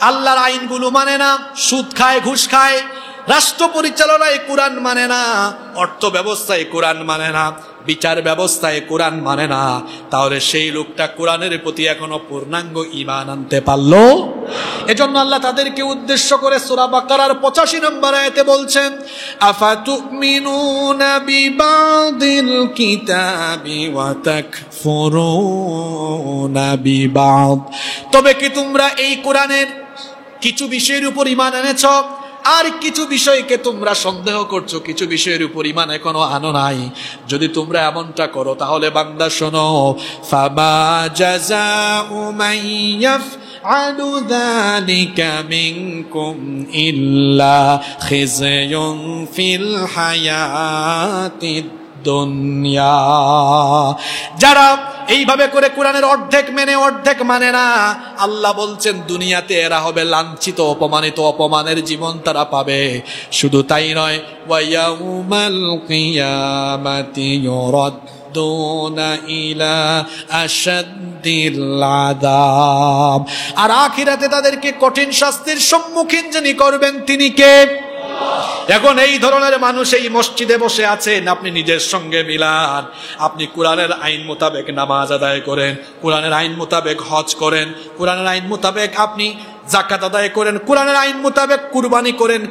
আল্লাহর আইনগুলো মানে না, সুদ খায়, ঘুষ খায়, রাষ্ট্র পরিচালনায় কোরআন মানে না, অর্থ ব্যবস্থায় কোরআন মানে না, বিচার ব্যবস্থায় কোরআন মানে না, তাহলে সেই লোকটা কোরআনের প্রতি এখনো পূর্ণাঙ্গ ঈমান আনতে পারলো? এজন্য আল্লাহ তাদেরকে উদ্দেশ্য করে সূরা বাকারার 85 নম্বর আয়াতে বলছেন, আফাতুমিনুনা বিবাদিল কিতাবি ওয়া তাকফুরুনা বিবাদ। তবে কি তোমরা এই কোরআনের কিছু বিষয়ের উপর ঈমান এনেছো, আর কিছু বিষয়কে তোমরা সন্দেহ করছো, কিছু বিষয়ের উপর ঈমান এখনো আনো নাই? যদি তোমরা এমনটা করো তাহলে বান্দা শোনো, ফামা জাযাউ মান ইয়াফআলু যালিকা মিনকুম ইল্লা খিজয়ুন ফিল হায়াতিদ দুনিয়া। যারা এইভাবে করে কোরআনের অর্ধেক মেনে অর্ধেক মানে না, আল্লাহ বলছেন দুনিয়াতে এরা হবে লাঞ্ছিত, অপমানিত, অপমানের জীবন তারা পাবে। শুধু তাই নয়, ওয়া ইয়াউমাল কিয়ামাতি ইউরাদ্দুনা ইলা আশাদ্দিল আযাব। আর আখিরাতে তাদেরকে কঠিন শাস্তির সম্মুখীন যিনি করবেন তিনি কে? এখন এই ধরনের মানুষ এই মসজিদে বসে আছেন, আপনি নিজের সঙ্গে মিলান। আপনি কোরআনের আইন মোতাবেক নামাজ আদায় করেন, কোরআনের আইন মোতাবেক হজ করেন, কোরআনের আইন মোতাবেক আপনি যাকাত আদায় করেন, কোরআনের আইন মোতাবেক কুরবানি করেন,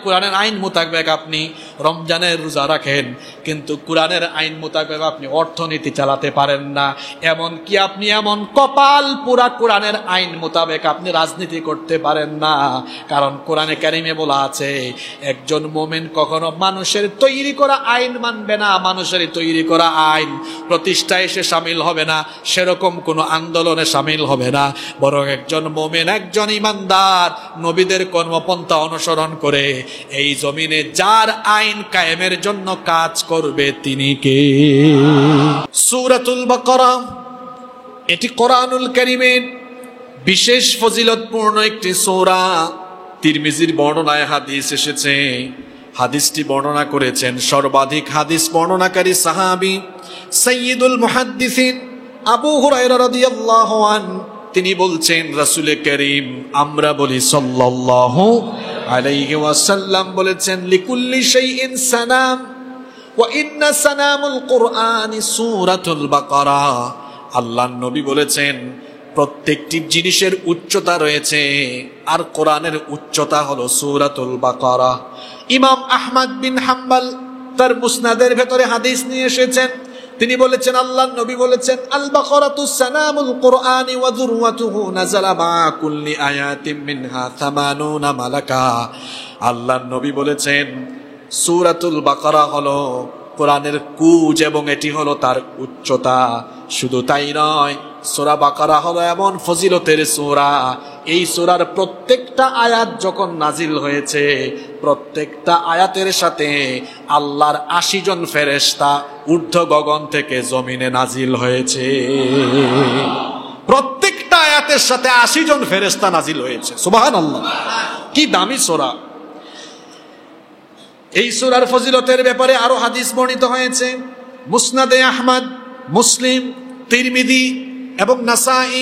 কোরআনের আইন মোতাবেক আপনি রমজানের রোজা রাখেন, কিন্তু কোরআনের আইন মোতাবেক আপনি অর্থনীতি চালাতে পারেন না। এমন কি আপনি এমন কপাল পুরা কোরআনের আইন মোতাবেক আপনি রাজনীতি করতে পারেন না। কারণ কোরআনে কারিমে বলা আছে, একজন মুমিন কখনো মানুষের তৈরি করা আইন মানবে না, মানুষের তৈরি করা আইন প্রতিষ্ঠায় সে শামিল হবে না, সেরকম কোনো আন্দোলনে শামিল হবে না। বরং একজন মুমিন, একজন ঈমানদার নবীদের কর্মপন্থা অনুসরণ করে এই জমিনে যার আইন কায়েমের জন্য কাজ করবে তিনি কে? সূরাতুল বাকারা এটি কোরআনুল কারীমের বিশেষ ফজিলতপূর্ণ একটি সূরা। তিরমিজির বর্ণনায় হাদিস এসেছে, হাদিসটি বর্ণনা করেছেন সর্বাধিক হাদিস বর্ণনাকারী সাহাবী সাইয়্যিদুল মুহাদ্দিসিন আবু হুরায়রা রাদিয়াল্লাহু আনহু। তিনি বলছেন, রাসূল করিম আমরা বলি সাল্লাল্লাহু আলাইহি ওয়াসাল্লাম বলেছেন, লিকুল্লি শাইইন সানাম ওয়া ইন্না সানামুল কুরআনি সূরাতুল বাকারা। আল্লাহর নবী বলেছেন, প্রত্যেকটি জিনিসের উচ্চতা রয়েছে, আর কোরআনের উচ্চতা হলো সূরাতুল বাকারা। ইমাম আহমদ বিন হাম্বল তার মুসনাদের ভেতরে হাদিস নিয়ে এসেছেন, তিনি বলেছেন, আল্লাহর নবী বলেছেন, আল বাকারাতুস সানামুল কুরআনি ওয়া যুরওয়াতুহু নাযালা মা কুল্লি আয়াতিন মিনহা 80 মালাকা। আল্লাহর নবী বলেছেন, সূরাতুল বাকারা হলো কোরআনের কুজ এবং এটি হলো তার উচ্চতা। শুধু তাই নয়, সূরা বাকারা হলো এমন ফজিলতের সূরা, এই সূরার প্রত্যেকটা আয়াত যখন নাজিল হয়েছে, প্রত্যেকটা আয়াতের সাথে আল্লাহর 80 জন ফেরেশতা ঊর্ধ্ব গগন থেকে জমিনে নাজিল হয়েছে। প্রত্যেকটা আয়াতের সাথে 80 জন ফেরেশতা নাজিল হয়েছে। সুবহানাল্লাহ, কি দামি সূরা! এই সূরার ফজিলতের ব্যাপারে আরো হাদিস বর্ণিত হয়েছে। মুসনাদে আহমদ, মুসলিম, তিরমিজি এবং নাসাঈ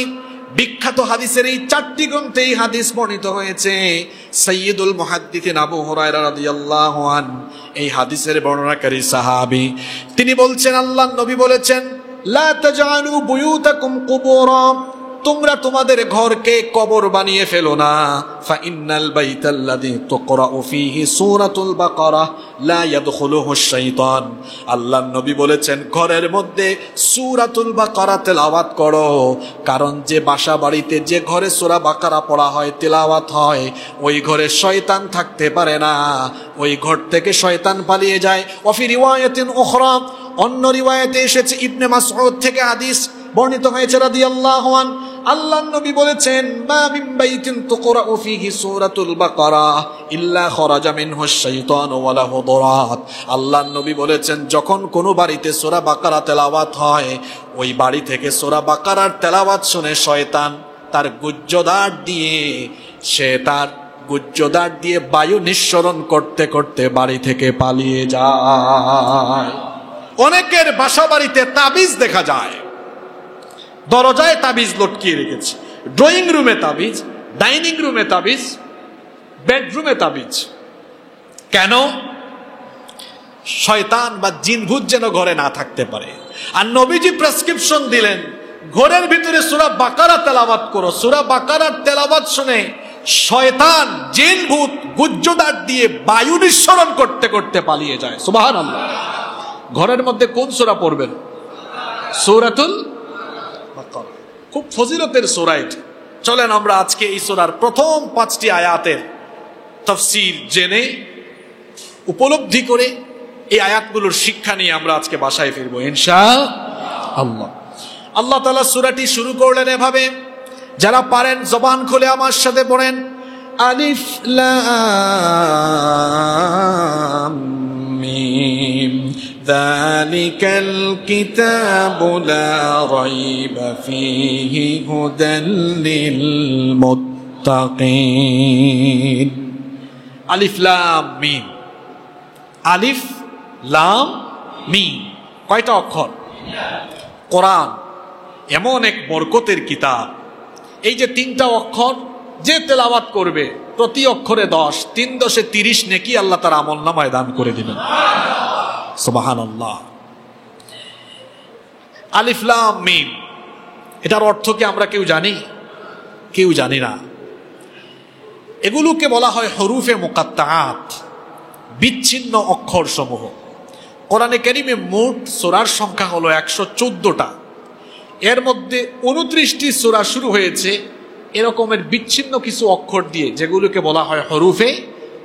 বিখ্যাত হাদিসের এই 4টি গ্রন্থে এই হাদিস বর্ণিত হয়েছে। সাইয়্যিদুল মুহাদ্দিসিন আবু হুরায়রা রাদিয়াল্লাহু আনহু এই হাদিসের বর্ণনাকারী সাহাবী, তিনি বলছেন, আল্লাহর নবী বলেছেন, লা তাজআলু বুয়ুতাকুম কুবুরা, তোমরা তোমাদের ঘরকে কবর বানিয়ে ফেলো না। ফা ইন্নাল বাইতাল্লাযী তুকরাউ ফীহি সূরাতুল বাকারা লা ইয়াদখুলুহু শাইতান। আল্লাহর নবী বলেছেন, ঘরের মধ্যে সূরাতুল বাকারা তেলাওয়াত করো, কারণ যে বাসা বাড়িতে যে ঘরে সূরা বাকারা পড়া হয়, তেলাওয়াত হয়, ওই ঘরে শয়তান থাকতে পারে না, ওই ঘর থেকে শয়তান পালিয়ে যায়। ওয়া ফি রিওয়ায়াতিন উখরা, অন্য রিওয়ায়াতে এসেছে, ইবনে মাসউদ থেকে হাদিস বর্ণিত হয়েছে রাদিয়াল্লাহু আনহু, আল্লাহর নবী বলেছেন, মা মিন বাইতিন তুকরাউ ফীহি সূরাতুল বাকারা ইল্লা খরাজা মিনহু শাইতান ওয়া লাহু দুরাত। আল্লাহর নবী বলেছেন, যখন কোনো বাড়িতে সূরা বাকারা তেলাওয়াত হয়, ওই বাড়ি থেকে সূরা বাকারার তেলাওয়াত শুনে শয়তান তার গুজ্জদার দিয়ে বায়ু নিঃসরণ করতে করতে বাড়ি থেকে পালিয়ে যায়। অনেকের বাসা বাড়িতে তাবিজ দেখা যায়, দরজায় তাবিজ লটকিয়ে রেখেছে, ড্রয়িং রুমে তাবিজ, ডাইনিং রুমে তাবিজ, বেডরুমে তাবিজ। কেন? শয়তান বা জিনভূত যেন ঘরে না থাকতে পারে। আর নবীজি প্রেসক্রিপশন দিলেন, ঘরের ভিতরে সূরা বাকারা তেলাওয়াত করো। সূরা বাকারার তেলাওয়াত শুনে শয়তান, জিনভূত গুজ্জদার দিয়ে বায়ু নিঃসরণ করতে করতে পালিয়ে যায়। সুবহানাল্লাহ। ঘরের মধ্যে কোন সূরা পড়বেন? সূরাতুল বাকারা। খুব ফজিলতের সূরা এটি। চলেন আমরা আজকে এই সূরার প্রথম 5টি আয়াতের তাফসীর জেনে, উপলব্ধি করে এই আয়াতগুলোর শিক্ষা নিয়ে আমরা আজকে বাসায় ফিরবো ইনশাআল্লাহ। আল্লাহ তাআলা সূরাটি শুরু করলেন এভাবে, যারা পারেন জবান খুলে আমার সাথে পড়েন, আলিফ লাম মিম যালিকাল কিতাবু লা রাইবা ফীহি হুদাল লিল মুত্তাকিন। আলিফ লাম মিম, আলিফ লাম মিম কয়টা অক্ষর? কোরআন এমন এক বরকতের কিতাব, এই যে 3টা অক্ষর যে তেলাওয়াত করবে প্রতি অক্ষরে 10, 3 10 30 নেকি আল্লাহ তার আমলনামায় দান করে দিবেন। সুবহানাল্লাহ। আলিফ লাম মিম, এটার অর্থ কি আমরা কেউ জানি? কেউ জানি না। এগুলোকে বলা হয় হরুফে মুকাত্তাআত, বিচ্ছিন্ন অক্ষর সমূহ। কোরআনে কারীমে মোট সূরার সংখ্যা হলো 114টা। এর মধ্যে 29টি সূরা শুরু হয়েছে এরকমের বিচ্ছিন্ন কিছু অক্ষর দিয়ে, যেগুলোকে বলা হয় হরুফে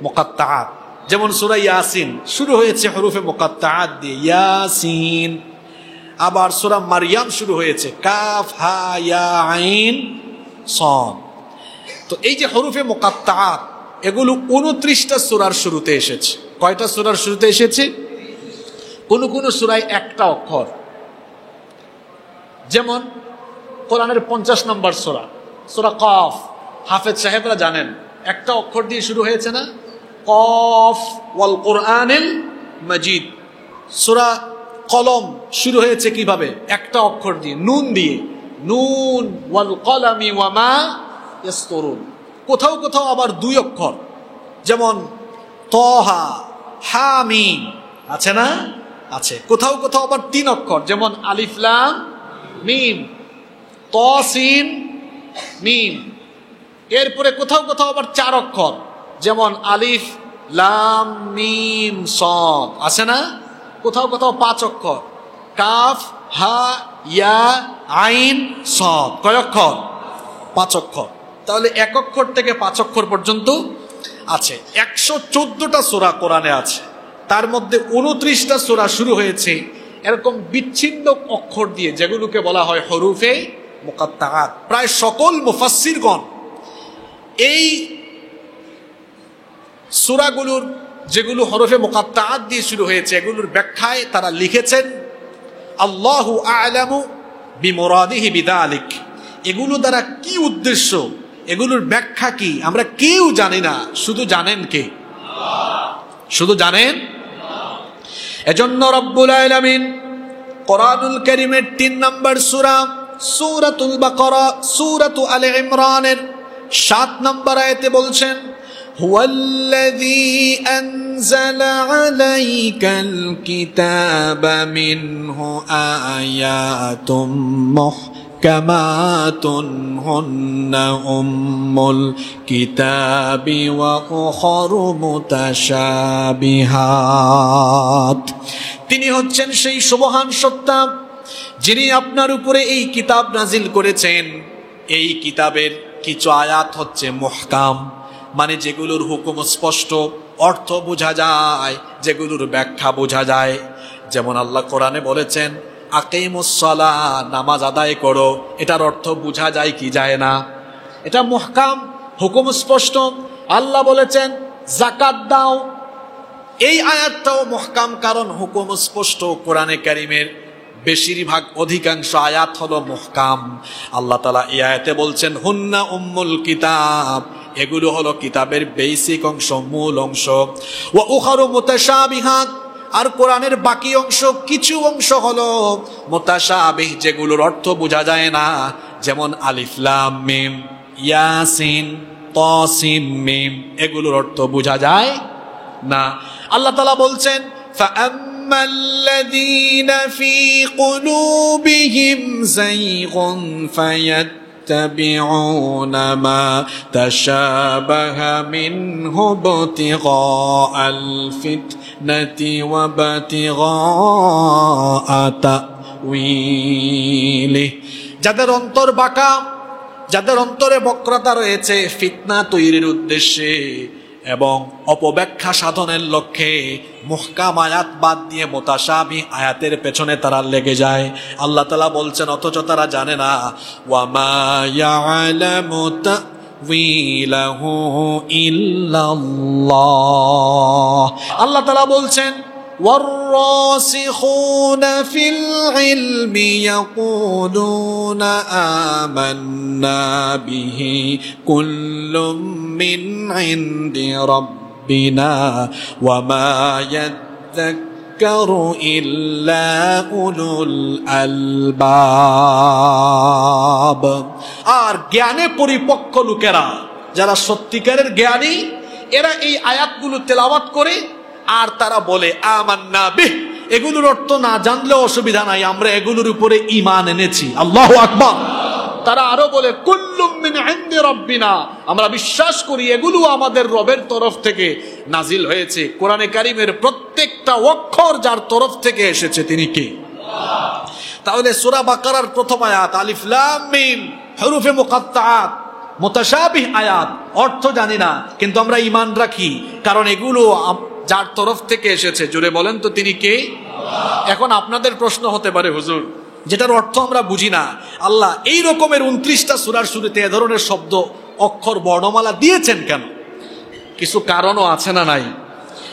মুকাত্তাআত। যেমন সূরা ইয়াসিন শুরু হয়েছে হরুফে মুকাত্তাআত দিয়ে, ইয়াসিন। আবার সূরা মারইয়াম শুরু হয়েছে কাফ হা ইয়া আইন সাদ। তো এই যে হরুফে মুকাত্তাআত, এগুলো 29টা সূরার শুরুতে এসেছে। কয়টা সূরার শুরুতে এসেছে? কোন কোন সূরায় একটা অক্ষর। যেমন কোরআনের 50 নম্বর সূরা, সূরা কফ, হাফেজ সাহেবরা জানেন একটা অক্ষর দিয়ে শুরু হয়েছে না? কফ ওয়াল কোরআনিল মাজিদ। সূরা কলম শুরু হয়েছে কিভাবে? একটা অক্ষর দিয়ে, নুন দিয়ে, নুন ওয়াল কলামি ওয়া মা ইয়াসতুরুন। কোথাও কোথাও আবার 2 অক্ষর, যেমন তহা, হামিম আছে না? আছে। কোথাও কোথাও আবার 3 অক্ষর, যেমন আলিফ লাম মিম, তসিন মিম। এরপরে কোথাও কোথাও আবার 4 অক্ষর, যেমন আলিফ লাম মিম সাদ আছে না? কোথাও কোথাও 5 অক্ষর, কাফ হা ইয়া আইন সাদ। কয় অক্ষর? 5 অক্ষর। তাহলে 1 অক্ষর থেকে 5 অক্ষর পর্যন্ত আছে। 114টা সূরা কোরআনে আছে, তার মধ্যে 29টা সূরা শুরু হয়েছে এরকম বিচ্ছিন্ন অক্ষর দিয়ে, যেগুলোকে বলা হয় হরুফে মুকাত্তাআত। প্রায় সকল মুফাসসিরগণ এই সূরাগুলোর, যেগুলো হরফে মুকাত্তাআত দিয়ে শুরু হয়েছে, এগুলোর ব্যাখ্যায় তারা লিখেছেন আল্লাহু আ'লামু বিমুরাদিহি বিযালিক। এগুলো দ্বারা কি উদ্দেশ্য, এগুলোর ব্যাখ্যা কি, আমরা কেউ জানি না, শুধু জানেন কে? শুধু জানেন। এজন্য রব্বুল আলামিন কোরআনুল কারীমের 3 নম্বর সূরা সূরাতুল বাকারা, সূরাতু আলে ইমরানের 7 নম্বর আয়াতে বলছেন, হুয়াল্লাযী আনজালা আলাইকাল কিতাবা মিনহু আয়াতুম মুহকামাতুন হুন্না উম্মুল কিতাবি ওয়া উখারু মুতাশাবিহাত। তিনি হচ্ছেন সেই সুবহান সত্তা যিনি আপনার উপরে এই কিতাব নাজিল করেছেন। এই কিতাবের কিছু আয়াত হচ্ছে মুহকাম, মানে যেগুলোর হুকুম স্পষ্ট, অর্থ বোঝা যায়, যেগুলোর ব্যাখ্যা বোঝা যায়। যেমন আল্লাহ কোরআনে বলেছেন আকিমুস সালাহ, নামাজ আদায় করো। এটার অর্থ বোঝা যায় কি যায় না? এটা মুহকাম, হুকুম স্পষ্ট। আল্লাহ বলেছেন যাকাত দাও, এই আয়াতটাও মুহকাম, কারণ হুকুম স্পষ্ট। কোরআনে কারীমের বেশিরভাগ অধিকাংশ আয়াত হলো মুহকাম। আল্লাহ তাআলা এই আয়াতে বলছেন হুন্না উম্মুল কিতাব, এগুলো হলো কিতাবের বেসিক অংশ, মূল অংশ। ওয়া উখারু মুতাশাবিহাত, আর কোরআনের বাকি অংশ, কিছু অংশ হলো মুতাশাবিহ, যেগুলোর অর্থ বোঝা যায় না। যেমন আলিফ লাম মিম, ইয়াসিন, তাসিম, মিম, এগুলোর অর্থ বোঝা যায় না। আল্লাহ তাআলা বলছেন ফাআম্মাল্লাযীনা ফী কুলূবিহিম যায়গুন ফায়াত্তাবিউনা মা তাশাবাহা মিনহু ইবতিগাআল ফিতনাতি ওয়া ইবতিগাআ তা'ওয়ীলিহি, যাদের অন্তর বাঁকা, যাদের অন্তরে বক্রতা রয়েছে ফিতনা তৈরির উদ্দেশ্যে এবং অপব্যাখ্যা সাধনের লক্ষ্যে মুহকাম আয়াত বাদ দিয়ে মুতাশাবিহ আয়াতের পেছনে তারা লেগে যায়। আল্লাহ তাআলা বলছেন অথচ তারা জানে না। ওয়া মা ইয়ালামু তা'ওয়ীলাহু ইল্লাল্লাহ। আল্লাহ তাআলা বলছেন والراسخون في العلم يقولون آمنا به كل من عند ربنا وما يذكر إلا أولو الألباب। আর জ্ঞানে পরিপক্ক লোকেরা, যারা সত্যিকারের জ্ঞানী, এরা এই আয়াতগুলো তেলাওয়াত করে আর তারা বলে আমান্না বিহ। এগুলোর অর্থ না জানলেও অসুবিধা নাই, আমরা এগুলোর উপরে ঈমান এনেছি। আল্লাহু আকবার। তারা আরো বলে কুল্লুম মিন ইনদি রাব্বিনা, আমরা বিশ্বাস করি এগুলো আমাদের রবের তরফ থেকে নাজিল হয়েছে। কোরআনে কারীমের প্রত্যেকটা অক্ষর যার তরফ থেকে এসেছে তিনি কে? আল্লাহ। তাহলে সূরা বাকারার প্রথম আয়াত আলিফ লাম মিম হুরুফে মুকাত্তাআত, মুতাশাবিহ আয়াত, অর্থ জানি না কিন্তু আমরা ঈমান রাখি, কারণ এগুলো যার তরফ থেকে এসেছে। জোরে বলেন তো তিনি কে? আল্লাহ। এখন আপনাদের প্রশ্ন হতে পারে হুজুর, যেটার অর্থ আমরা বুঝি না, আল্লাহ এই রকমের 29টা সূরার শুরুতে এ ধরনের শব্দ, অক্ষর, বর্ণমালা দিয়েছেন কেন? কিছু কারণও আছে না নাই?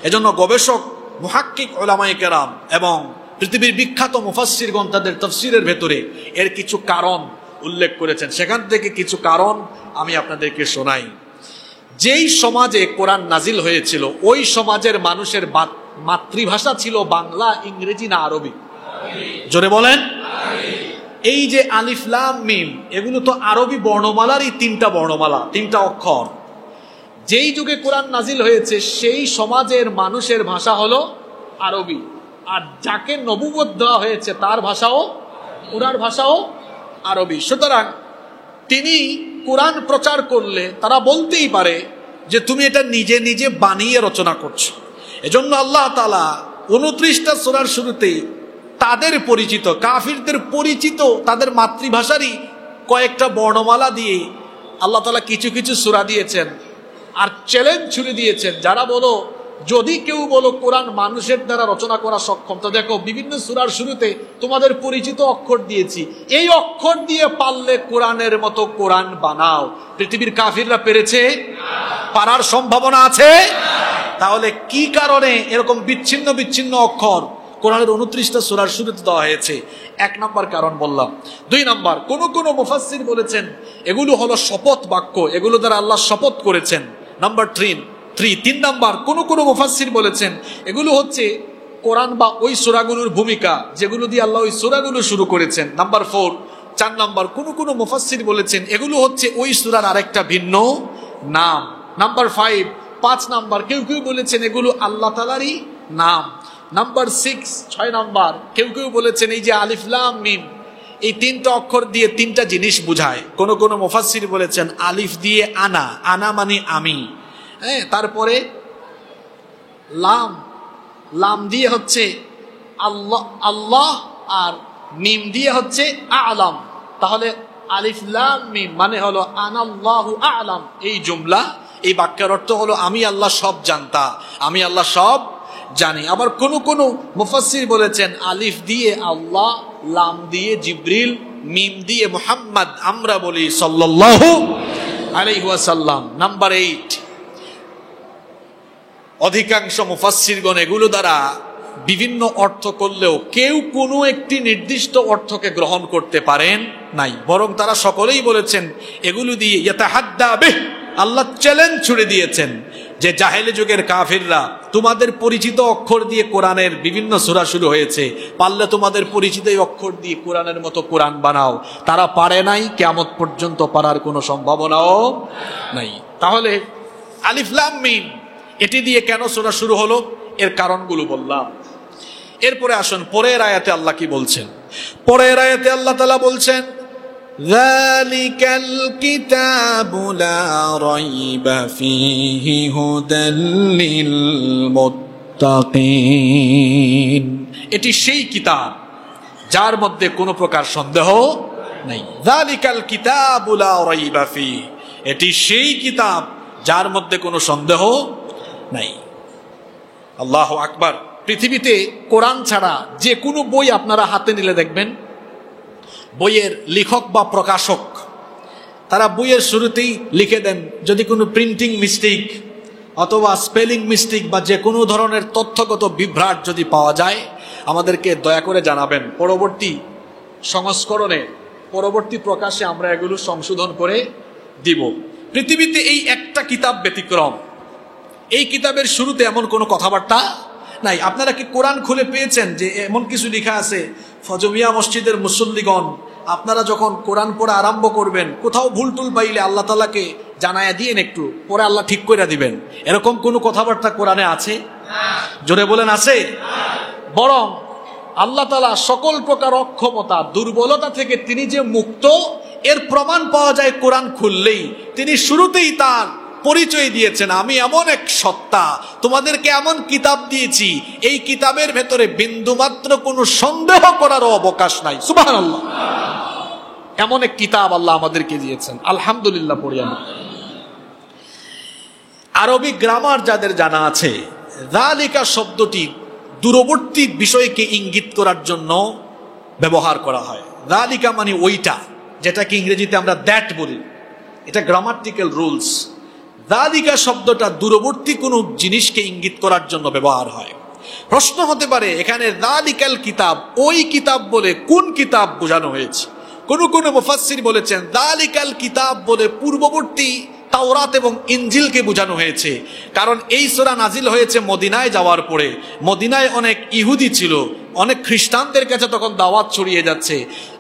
এজন্য গবেষক, মুহাক্কিক উলামায়ে কেরাম এবং পৃথিবীর বিখ্যাত মুফাসসিরগণ তাদের তাফসীরের ভেতরে এর কিছু কারণ উল্লেখ করেছেন। সেখান থেকে কিছু কারণ আমি আপনাদেরকে শোনাই। যেই সমাজে কোরআন নাজিল হয়েছিল ওই সমাজের মানুষের মাতৃভাষা ছিল বাংলা, ইংরেজি না আরবি? জোরে বলেন। এই যে আলিফ লাম মিম, এগুলো তো আরবি বর্ণমালারই 3টা বর্ণমালা, 3টা অক্ষর। যেই যুগে কোরআন নাজিল হয়েছে সেই সমাজের মানুষের ভাষা হলো আরবি, আর যাকে নবুয়ত দেওয়া হয়েছে তার ভাষাও, পুরার ভাষাও আরবি। সুতরাং তিনি কোরআন প্রচার করলে তারা বলতেই পারে যে তুমি এটা নিজে নিজে বানিয়ে রচনা করছো। এজন্য আল্লাহ তাআলা 29টা সূরার শুরুতেই তাদের পরিচিত, কাফিরদের পরিচিত তাদের মাতৃভাষারই কয়েকটা বর্ণমালা দিয়ে আল্লাহ তাআলা কিছু কিছু সূরা দিয়েছেন। আর চ্যালেঞ্জ ছুড়ে দিয়েছেন, যারা বলো, যদি কেউ বলো কোরআন মানুষের দ্বারা রচনা করা সক্ষম, তো দেখো বিভিন্ন সূরার শুরুতে তোমাদের পরিচিত অক্ষর দিয়েছি, এই অক্ষর দিয়ে পারলে কোরআনের মতো কোরআন বানাও। পৃথিবীর কাফিররা পেরেছে? পারার সম্ভাবনা আছে? তাহলে কি কারণে এরকম বিচ্ছিন্ন বিচ্ছিন্ন অক্ষর কোরআনের 29টা সূরার শুরুতে দেওয়া হয়েছে? 1 নম্বর কারণ বললাম। 2 নম্বর, কোন মুফাসসির বলেছেন এগুলো হলো শপথ বাক্য, এগুলো দ্বারা আল্লাহ শপথ করেছেন। নাম্বার 3। 3 নম্বর, কোন মুফাসসির বলেছেন এগুলো হচ্ছে কোরআন বা ওই সূরাগুলোর ভূমিকা যেগুলো দিয়ে আল্লাহ ওই সূরাগুলো শুরু করেছেন। নাম্বার 4। 4 নম্বর, কোন মুফাসসির বলেছেন এগুলো হচ্ছে ওই সূরার আরেকটা ভিন্ন নাম। নাম্বার 5। 5 নম্বর, কেউ বলেছেন এগুলো আল্লাহ তাআলারই নাম। নাম্বার 6, 6 নম্বর, কেউ বলেছেন এই যে আলিফ লাম মিম, এই 3টা অক্ষর দিয়ে 3টা জিনিস বোঝায়। কোন মুফাসসির বলেছেন আলিফ দিয়ে আনা, আনা মানে আমি, হ্যাঁ, তারপরে লাম, লাম দিয়ে হচ্ছে আল্লাহ, আল্লাহ, আর মিম দিয়ে হচ্ছে আ'লাম। তাহলে আলিফ লাম মিম মানে হলো আনাল্লাহু আ'লাম। এই জুমলা, এই বাক্যের অর্থ হলো আমি আল্লাহ সব জানতা, আমি আল্লাহ সব জানি। আবার কোন মুফাসসির বলেছেন আলিফ দিয়ে আল্লাহ, লাম দিয়ে জিবরিল, মিম দিয়ে মুহাম্মদ, আমরা বলি সাল্লাল্লাহু আলাইহি ওয়াসাল্লাম। নাম্বার 8, অধিকাংশ মুফাসসিরগণ এগুলো দ্বারা বিভিন্ন অর্থ করলেও কেউ কোনো একটি নির্দিষ্ট অর্থকে গ্রহণ করতে পারেন নাই, বরং তারা সকলেই বলেছেন এগুলো দিয়ে ইয়াতাহাদ্দা বিহ, আল্লাহ চ্যালেঞ্জ ছুড়ে দিয়েছেন যে জাহেলি যুগের কাফিররা তোমাদের পরিচিত অক্ষর দিয়ে কোরআনের বিভিন্ন সূরা শুরু হয়েছে, পারলে তোমাদের পরিচিত অক্ষর দিয়ে কোরআনের মতো কোরআন বানাও, তারা পারে নাই, কিয়ামত পর্যন্ত পারার কোনো সম্ভাবনাও নাই। তাহলে আলিফ লাম মিম এটি দিয়ে কেন সূরা শুরু হলো, এর কারণগুলো বললাম। এরপরে আসুন পরের আয়াতে আল্লাহ কি বলছেন। পরের আয়াতে আল্লাহ তাআলা বলছেন, যালিকাল কিতাবু লা রাইবা ফীহি হুদাল লিল মুত্তাকিন। এটি সেই কিতাব যার মধ্যে কোনো প্রকার সন্দেহ নেই। যালিকাল কিতাবু লা রাইবা ফীহি, এটি সেই কিতাব যার মধ্যে কোনো সন্দেহ নাই। আল্লাহু আকবার। পৃথিবীতে কোরআন ছাড়া যে কোনো বই আপনারা হাতে নিলে দেখবেন, বইয়ের লেখক বা প্রকাশক তারা বইয়ের শুরুতেই লিখে দেন, যদি কোনো প্রিন্টিং মিস্টেক অথবা স্পেলিং মিস্টেক বা যে কোনো ধরনের তথ্যগত বিভ্রাট যদি পাওয়া যায়, আমাদেরকে দয়া করে জানাবেন, পরবর্তী সংস্করণে পরবর্তী প্রকাশে আমরা এগুলো সংশোধন করে দিব। পৃথিবীতে এই একটা কিতাব ব্যতিক্রম, এই কিতাবের শুরুতে এমন কোনো কথাবার্তা নাই। আপনারা কি কোরআন খুলে পেয়েছেন যে এমন কিছু লেখা আছে, ফজমিয়া মসজিদের মুসল্লিগণ আপনারা যখন কোরআন পড়া আরম্ভ করবেন, কোথাও ভুল টুল পাইলে আল্লাহ তাআলাকে জানায়া দিয়েন, একটু পরে আল্লাহ ঠিক করে দিবেন, এরকম কোনো কথাবার্তা কোরআনে আছে? জোরে বলেন আছে? বরং আল্লাহ তাআলা সকল প্রকার অক্ষমতা দুর্বলতা থেকে তিনি যে মুক্ত, এর প্রমাণ পাওয়া যায় কোরআন খুললেই। তিনি শুরুতেই তার পরিচয় দিয়েছেন, আমি এমন এক সত্তা, তোমাদেরকে এমন কিতাব দিয়েছি, এই কিতাবের ভেতরে বিন্দুমাত্র কোনো সন্দেহ করারও অবকাশ নাই। সুবহানাল্লাহ। এমন এক কিতাব আল্লাহ আমাদেরকে দিয়েছেন, আলহামদুলিল্লাহ পড়ি আমরা। আরবি গ্রামার যাদের জানা আছে, যালিকা শব্দটি দূরবর্তী বিষয়কে ইঙ্গিত করার জন্য ব্যবহার করা হয়। যালিকা মানে ওইটা, যেটাকে ইংরেজিতে আমরা দ্যাট বলি, এটা গ্রামাটিক্যাল রুলস। যালিকা শব্দটা দূরবর্তী কোনো জিনিসকে ইঙ্গিত করার জন্য ব্যবহার হয়। প্রশ্ন হতে পারে এখানে যালিকাল কিতাব, ওই কিতাব বলে কোন কিতাব বোঝানো হয়েছে? কোন কোন মুফাসসির বলেছেন যালিকাল কিতাব বলে পূর্ববর্তী তাওরাত এবং ইনজিলকে বোঝানো হয়েছে, কারণ এই সূরা নাজিল হয়েছে মদিনায় যাওয়ার পরে। মদিনায় অনেক ইহুদি ছিল, অনেক খ্রিস্টানদের কাছে তখন দাওয়াত ছড়িয়ে যাচ্ছে।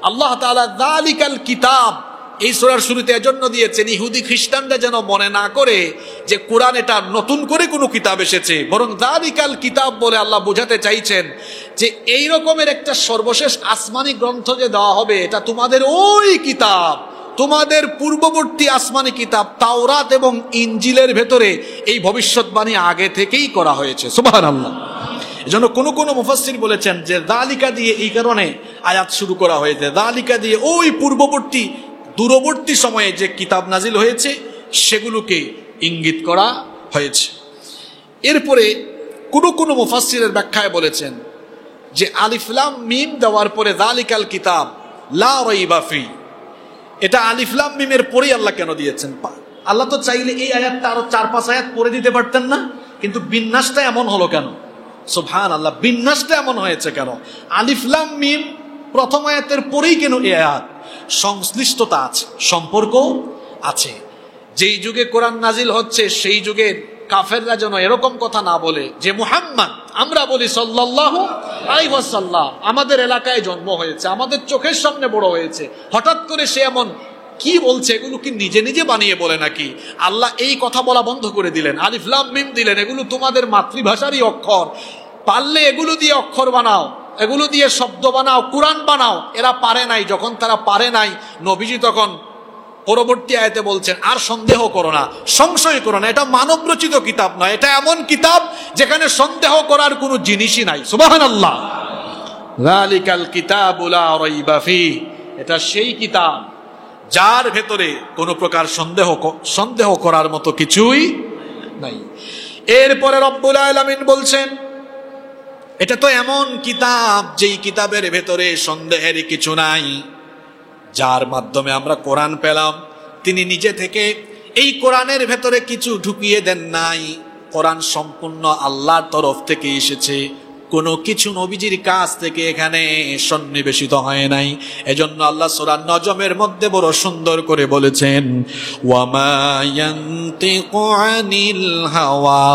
আল্লাহ তাআলা যালিকাল কিতাব এই সূরার শুরুতে এজন্য দিয়েছেন, ইহুদি খ্রিস্টানরা যেন মনে না করে যে কোরআন এটা নতুন করে কোনো কিতাব এসেছে, বরং যালিকাল কিতাব বলে আল্লাহ বোঝাতে চাইছেন যে এই রকমের একটা সর্বশেষ আসমানি গ্রন্থ যে দেওয়া হবে, এটা তোমাদের ওই কিতাব, তোমাদের পূর্ববর্তী আসমানি কিতাব তাওরাত এবং ইনজিলের ভেতরে এই ভবিষ্যৎবাণী আগে থেকেই করা হয়েছে। সুবহানাল্লাহ। এজন্য কোন কোন মুফাসসির বলেছেন যে যালিকা দিয়ে এই কারণে আয়াত শুরু করা হয়েছে, যালিকা দিয়ে ওই পূর্ববর্তী দূরবর্তী সময়ে যে কিতাব নাজিল হয়েছে সেগুলোকে ইঙ্গিত করা হয়েছে। এরপরে কোন কোন মুফাসসিরের ব্যাখ্যায় বলেছেন যে আলিফ লাম মিম দেওয়ার পরে যালিকাল কিতাব লা রাইবা ফি, এটা আলিফ লাম মিমের পরেই আল্লাহ কেন দিয়েছেন? আল্লাহ তো চাইলে এই আয়াতটা আরো 4-5 আয়াত পরে দিতে পারতেন না, কিন্তু বিন্যাসটা এমন হলো কেন? সুবহানাল্লাহ। বিন্যাসটা এমন হয়েছে কেন? আলিফ লাম মিম প্রথম আয়াতের পরেই কেন এই আয়াত? সংশ্লিষ্টতা আছে, সম্পর্ক আছে। যেই যুগে কোরআন নাজিল হচ্ছে সেই যুগের কাফেররা যেন এরকম কথা না বলে যে মুহাম্মদ, আমরা বলি সাল্লাল্লাহু আলাইহি ওয়াসাল্লাম, আমাদের এলাকায় জন্ম হয়েছে, আমাদের চোখের সামনে বড় হয়েছে, হঠাৎ করে সে এমন কি বলছে, এগুলো কি নিজে নিজে বানিয়ে বলে নাকি? আল্লাহ এই কথা বলা বন্ধ করে দিলেন, আলিফ লাম মিম দিলেন, এগুলো তোমাদের মাতৃভাষারই অক্ষর, পারলে এগুলো দিয়ে অক্ষর বানাও, এগুলো দিয়ে শব্দ বানাও, কোরআন বানাও। এরা পারে নাই। যখন তারা পারে নাই, নবীজি তখন পরবর্তী আয়াতে বলছেন আর সন্দেহ করো না, সংশয় করো না, এটা মানব রচিত কিতাব নয়, এটা এমন কিতাব যেখানে সন্দেহ করার কোনো জিনিসই নাই। সুবহানাল্লাহ। যালিকাল কিতাবু লা রাইবা ফি, এটা সেই কিতাব যার ভেতরে কোনো প্রকার সন্দেহ করার মতো কিছুই নাই। এরপরে রব্বুল আলামিন বলছেন এটা তো এমন কিতাব যেই কিতাবের ভেতরে সন্দেহের কিছু নাই, যার মাধ্যমে আমরা কোরআন পেলাম। তিনি নিজে থেকে এই কোরআনের ভেতরে কিছু ঢুকিয়ে দেন নাই, কোরআন সম্পূর্ণ আল্লাহর তরফ থেকে এসেছে। কোনো কিছু নবীজির কাছ থেকে এখানে সন্নিবেশিত হয় নাই। এজন্য আল্লাহ সূরা নজমের মধ্যে বড় সুন্দর করে বলেছেন, ওয়ামা ইয়ানতিকু আনিল হাওয়া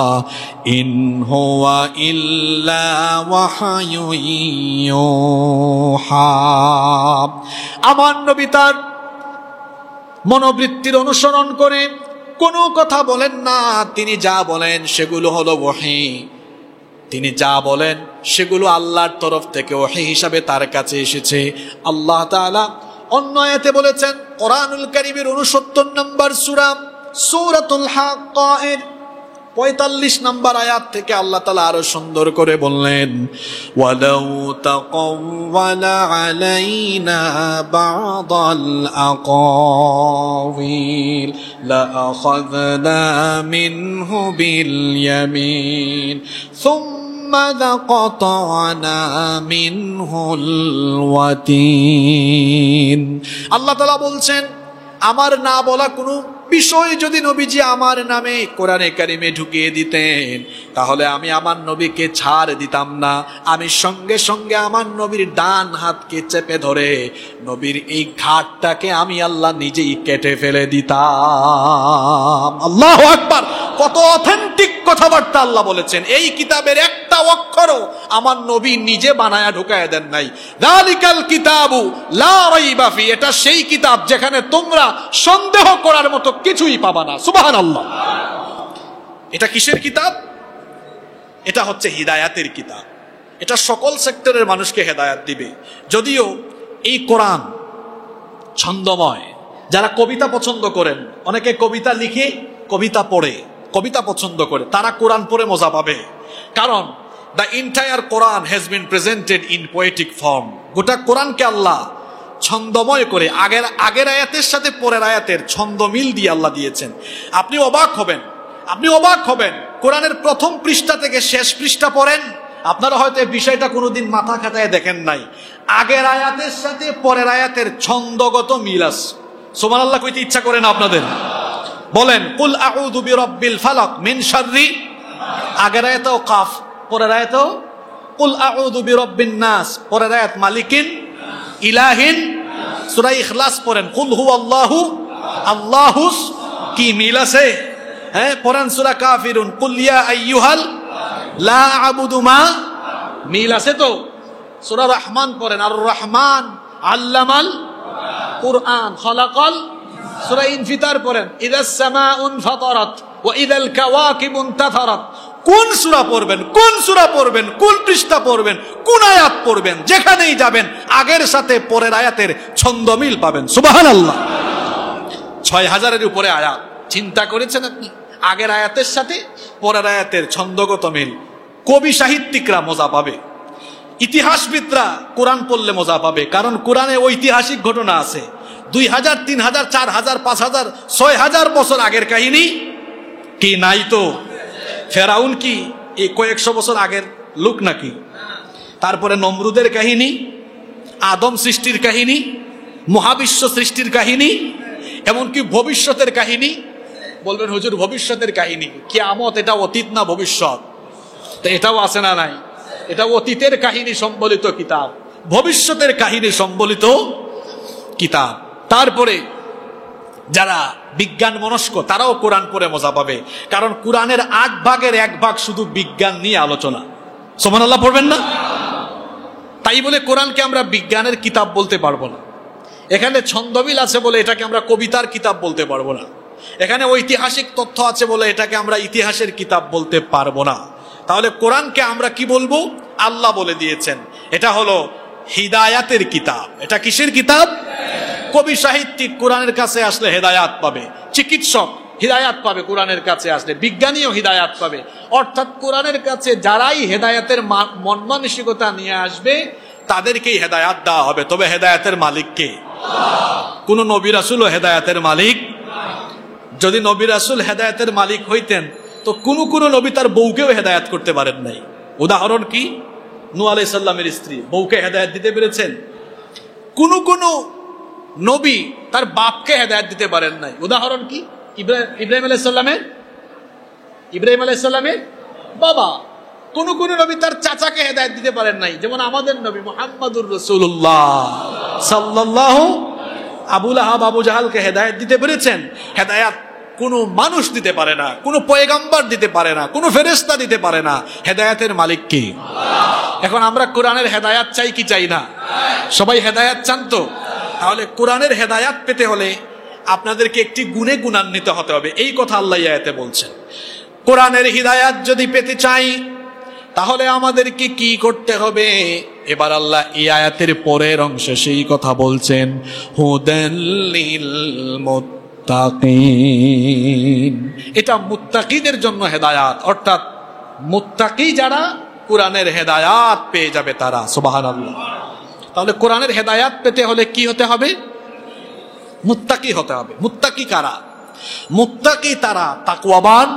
ইন হুয়া ইল্লা ওয়াহয়ুন ইউহা। আমার নবী তার মনোবৃত্তির অনুসরণ করে কোনো কথা বলেন না, তিনি যা বলেন সেগুলো হলো ওহী। তিনি যা বলেন সেগুলো আল্লাহর তরফ থেকে ওহী হিসাবে তার কাছে এসেছে। আল্লাহ তাআলা অন্য আয়াতে বলেছেন, কোরআনুল কারীমের 69 নম্বর সূরা সূরাতুল হাক্কা এর 45 নম্বর আয়াত থেকে আল্লাহ তাআলা আরো সুন্দর করে বললেন, ওয়ালাউ তাকাওয়ালা আলাইনা বা'দাল আকাওয়িল লাআখাযনা মিনহু বিল ইয়ামিন সুম্মা লাকাতা'না মিনহুল ওয়াতিন। আল্লাহ তাআলা বলছেন, আমার না বলা কোনো বিষয় যদি নবীজি আমার নামে কোরআনে কারিমে ঢুকিয়ে দিতেন, তাহলে আমি আমার নবীকে ছাড় দিতাম না। আমি সঙ্গে সঙ্গে আমার নবীর ডান হাতকে চেপে ধরে নবীর এই ঘাটটাকে আমি আল্লাহ নিজেই কেটে ফেলে দিতাম। আল্লাহু আকবার! কত অথেন্টিক কথাবার্তা আল্লাহ বলেছেন। এই কিতাবের একটা অক্ষরও আমার নবী নিজে বানায়া ঢুকায় দেন নাই। যালিকাল কিতাবু লা রাইবা ফি, এটা সেই কিতাব যেখানে তোমরা সন্দেহ করার মতো কিছুই পাবা না। সুবহানাল্লাহ। এটা কিসের কিতাব? এটা হচ্ছে হিদায়াতের কিতাব। এটা সকল সেক্টরের মানুষকে হেদায়াত দিবে। যদিও এই কোরআন ছন্দময়, যারা কবিতা পছন্দ করেন, অনেকে কবিতা লিখে কবিতা পড়ে, কবিতা পছন্দ করে, তারা কোরআন পড়ে মজা পাবে। কারণ the entire Quran has been presented in poetic form. গোটা কোরআনকে আল্লাহ ছন্দময় করে আগের আয়াতের সাথে পরের আয়াতের ছন্দ মিল দিয়ে আল্লাহ দিয়েছেন। আপনি অবাক হবেন কোরআনের প্রথম পৃষ্ঠা থেকে শেষ পৃষ্ঠা পড়েন, আপনারা হয়তো এই বিষয়টা কোনোদিন মাথা খাটায় দেখেন নাই। আগের আয়াতের সাথে পরের আয়াতের ছন্দগত মিল আছে। সুবহানাল্লাহ কইতে ইচ্ছা করে না আপনাদের? বলেন, কুল আউযু বিরাব্বিল ফালাক মিন শাররি, আগের আয়াতেও কাফ, পরের আয়াতেও কুল আউযু বিরাব্বিন নাস, পরের আয়াত মালিকিন ইলাহিন। সূরা ইখলাস পড়েন, কুল হুয়াল্লাহু আল্লাহুস, কি মিল আছে? হ্যাঁ, পড়েন সূরা কাফিরুন, কুল ইয়া আইয়ুহাল লা আবুদু মা, মিল আছে তো? সূরা রহমান পড়েন, আর রহমান আল্লামাল কুরআন খালাকাল। সূরা ইনফিতার পড়েন, ইদাস সামাউন ফাতারাত ওয়া ইদাল কাওয়াকিবুন তাথারাত। কোন সূরা পড়বেন, কোন পৃষ্ঠা পড়বেন, কোন আয়াত পড়বেন, যেখানেই যাবেন আগের সাথে পরের আয়াতের ছন্দ মিল পাবেন। সুবহানাল্লাহ। ৬,০০০-এর উপরে আয়াত। চিন্তা করেছেন আপনি? আগের আয়াতের সাথে পরের আয়াতের ছন্দগত মিল। কবি সাহিত্যিকরা মজা পাবে, ইতিহাসবিদরা কোরআন পড়লে মজা পাবে, কারণ কোরআনে ঐতিহাসিক ঘটনা আছে। ২,০০০, ৩,০০০, ৪,০০০, ৫,০০০, ৬,০০০ বছর আগের কাহিনী কি নাই তো? ফেরাউন কি এই কয়েকশো বছর আগের লোক নাকি? তারপরে নমরুদের কাহিনী, আদম সৃষ্টির কাহিনী, মহাবিশ্ব সৃষ্টির কাহিনী, এমনকি ভবিষ্যতের কাহিনী। বলবেন হুজুর ভবিষ্যতের কাহিনী, কিয়ামত এটা অতীত না ভবিষ্যৎ? তো এটাও আছে না নাই? এটা অতীতের কাহিনী সম্বলিত কিতাব, ভবিষ্যতের কাহিনী সম্বলিত কিতাব। তারপরে যারা বিজ্ঞান মনস্ক তারাও কোরআন পড়ে মজা পাবে, কারণ কোরআনের ৮ ভাগের ১ ভাগ শুধু বিজ্ঞান নিয়ে আলোচনা। সুবহানাল্লাহ পড়বেন না? তাই বলে কোরআনকে আমরা বিজ্ঞানের কিতাব বলতে পারবো না। এখানে ছন্দমিল আছে বলে এটাকে আমরা কবিতার কিতাব বলতে পারবো না। এখানে ঐতিহাসিক তথ্য আছে বলে এটাকে আমরা ইতিহাসের কিতাব বলতে পারবো না। তাহলে কোরআনকে আমরা কি বলবো? আল্লাহ বলে দিয়েছেন এটা হলো হিদায়াতের কিতাব। এটা কিসের কিতাব? কবি সাহিত্যিক কোরআনের কাছে আসলে হেদায়াত পাবে, চিকিৎসক হিদায়াত পাবে কোরআনের কাছে আসলে, বিজ্ঞানীও হিদায়াত পাবে। অর্থাৎ কোরআনের কাছে যারাই হেদায়াতের মন মানসিকতা নিয়ে আসবে তাদেরকেই হেদায়াত দেওয়া হবে। তবে হেদায়াতের মালিক কে? কোন নবী রাসূলও হেদায়াতের মালিক? যদি নবী রাসূল হেদায়াতের মালিক হইতেন তো কোন নবী তার বউকেও হেদায়াত করতে পারেন নাই। উদাহরণ কি? নূহ আলাইহিস সালামের স্ত্রী বউকে হেদায়াত দিতে পেরেছেন? কোন নবী তার বাপকে হেদায়াত দিতে পারেন নাই। উদাহরণ কি? ইব্রাহিম আলাইহিস সালামের বাবা কোন কোন নবী তার চাচাকে হেদায়েত দিতে পারেন নাই, যেমন আমাদের নবী মুহাম্মদুর রাসূলুল্লাহ সাল্লাল্লাহু আবুল আহাব আবু জাহালকে হেদায়েত দিতে পেরেছেন। হেদায়েত কোনো মানুষ দিতে পারে না, কোনো পয়গাম্বর দিতে পারে না, কোনো ফেরেশতা দিতে পারে না। হেদায়েতের মালিক কে? এখন আমরা কোরআনের হেদায়েত চাই কি চাই না? সবাই হেদায়েত চান তো? তাহলে কোরআনের হেদায়েত পেতে হলে আপনাদেরকে একটি গুণে গুণান্বিত হতে হবে। এই কথা আল্লাহ আয়াতে বলছেন। কোরআনের হিদায়াত যদি পেতে চাই তাহলে আমাদেরকে কি করতে হবে? এবার আল্লাহ এই আয়াতের পরের অংশে সেই কথা বলছেন, হুদাল লিল মুত্তাকিন। এটা মুত্তাকিদের জন্য হেদায়াত, অর্থাৎ মুত্তাকি যারা কোরআনের হেদায়াত পেয়ে যাবে তারা। সুবহানাল্লাহ। তাহলে কোরআনের হেদায়াত পেতে হলে কি হতে হবে? মুত্তাকি হতে হবে। মুত্তাকি কারা? মুত্তাকি তারা তাকওয়াবান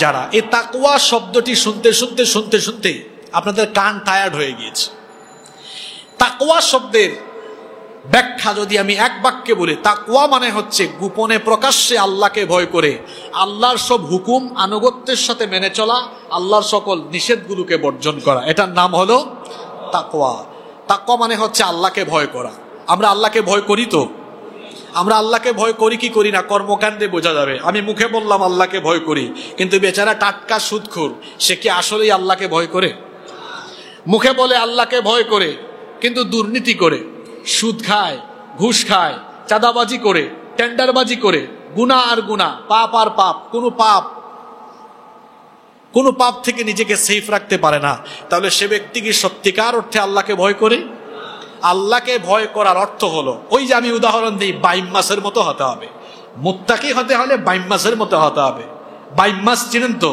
যারা। এই তাকওয়া শব্দটি শুনতে শুনতে শুনতে শুনতে আপনাদের কান টায়ার্ড হয়ে গিয়েছে। তাকওয়া শব্দের ব্যাখ্যা যদি আমি এক বাক্যে বলি, তাকওয়া মানে হচ্ছে গোপনে প্রকাশ্যে আল্লাহকে ভয় করে আল্লাহর সব হুকুম আনুগত্যের সাথে মেনে চলা, আল্লাহর সকল নিষেধগুলোকে বর্জন করা, এটার নাম হলো তাকওয়া। তাকওয়া মানে হচ্ছে আল্লাহকে ভয় করা। আমরা আল্লাহকে ভয় করি তো? আমরা আল্লাহকে ভয় করি কি করি না কর্মকাণ্ডে বোঝা যাবে। আমি মুখে বললাম আল্লাহকে ভয় করি, কিন্তু বেচারা টাটকা সুদখোর, সে কি আসলেই আল্লাহকে ভয় করে? মুখে বলে আল্লাহকে ভয় করে, কিন্তু দুর্নীতি করে, সুদ খায়, ঘুষ খায়, চাঁদাবাজি করে, টেন্ডারবাজি করে, গুনাহ আর গুনাহ, পাপ আর পাপ, কোনো পাপ থেকে নিজেকে সেফ রাখতে পারে না। তাহলে সে ব্যক্তি কি সত্যিকার অর্থে আল্লাহকে ভয় করে? আল্লাহকে ভয় করার অর্থ হলো, ওই যে আমি উদাহরণ দিই, বাইম মাছের মতো হতে হবে। মুত্তাকি হতে হলে বাইম মাছের মতো হতে হবে। বাইম মাছ চিনেন তো?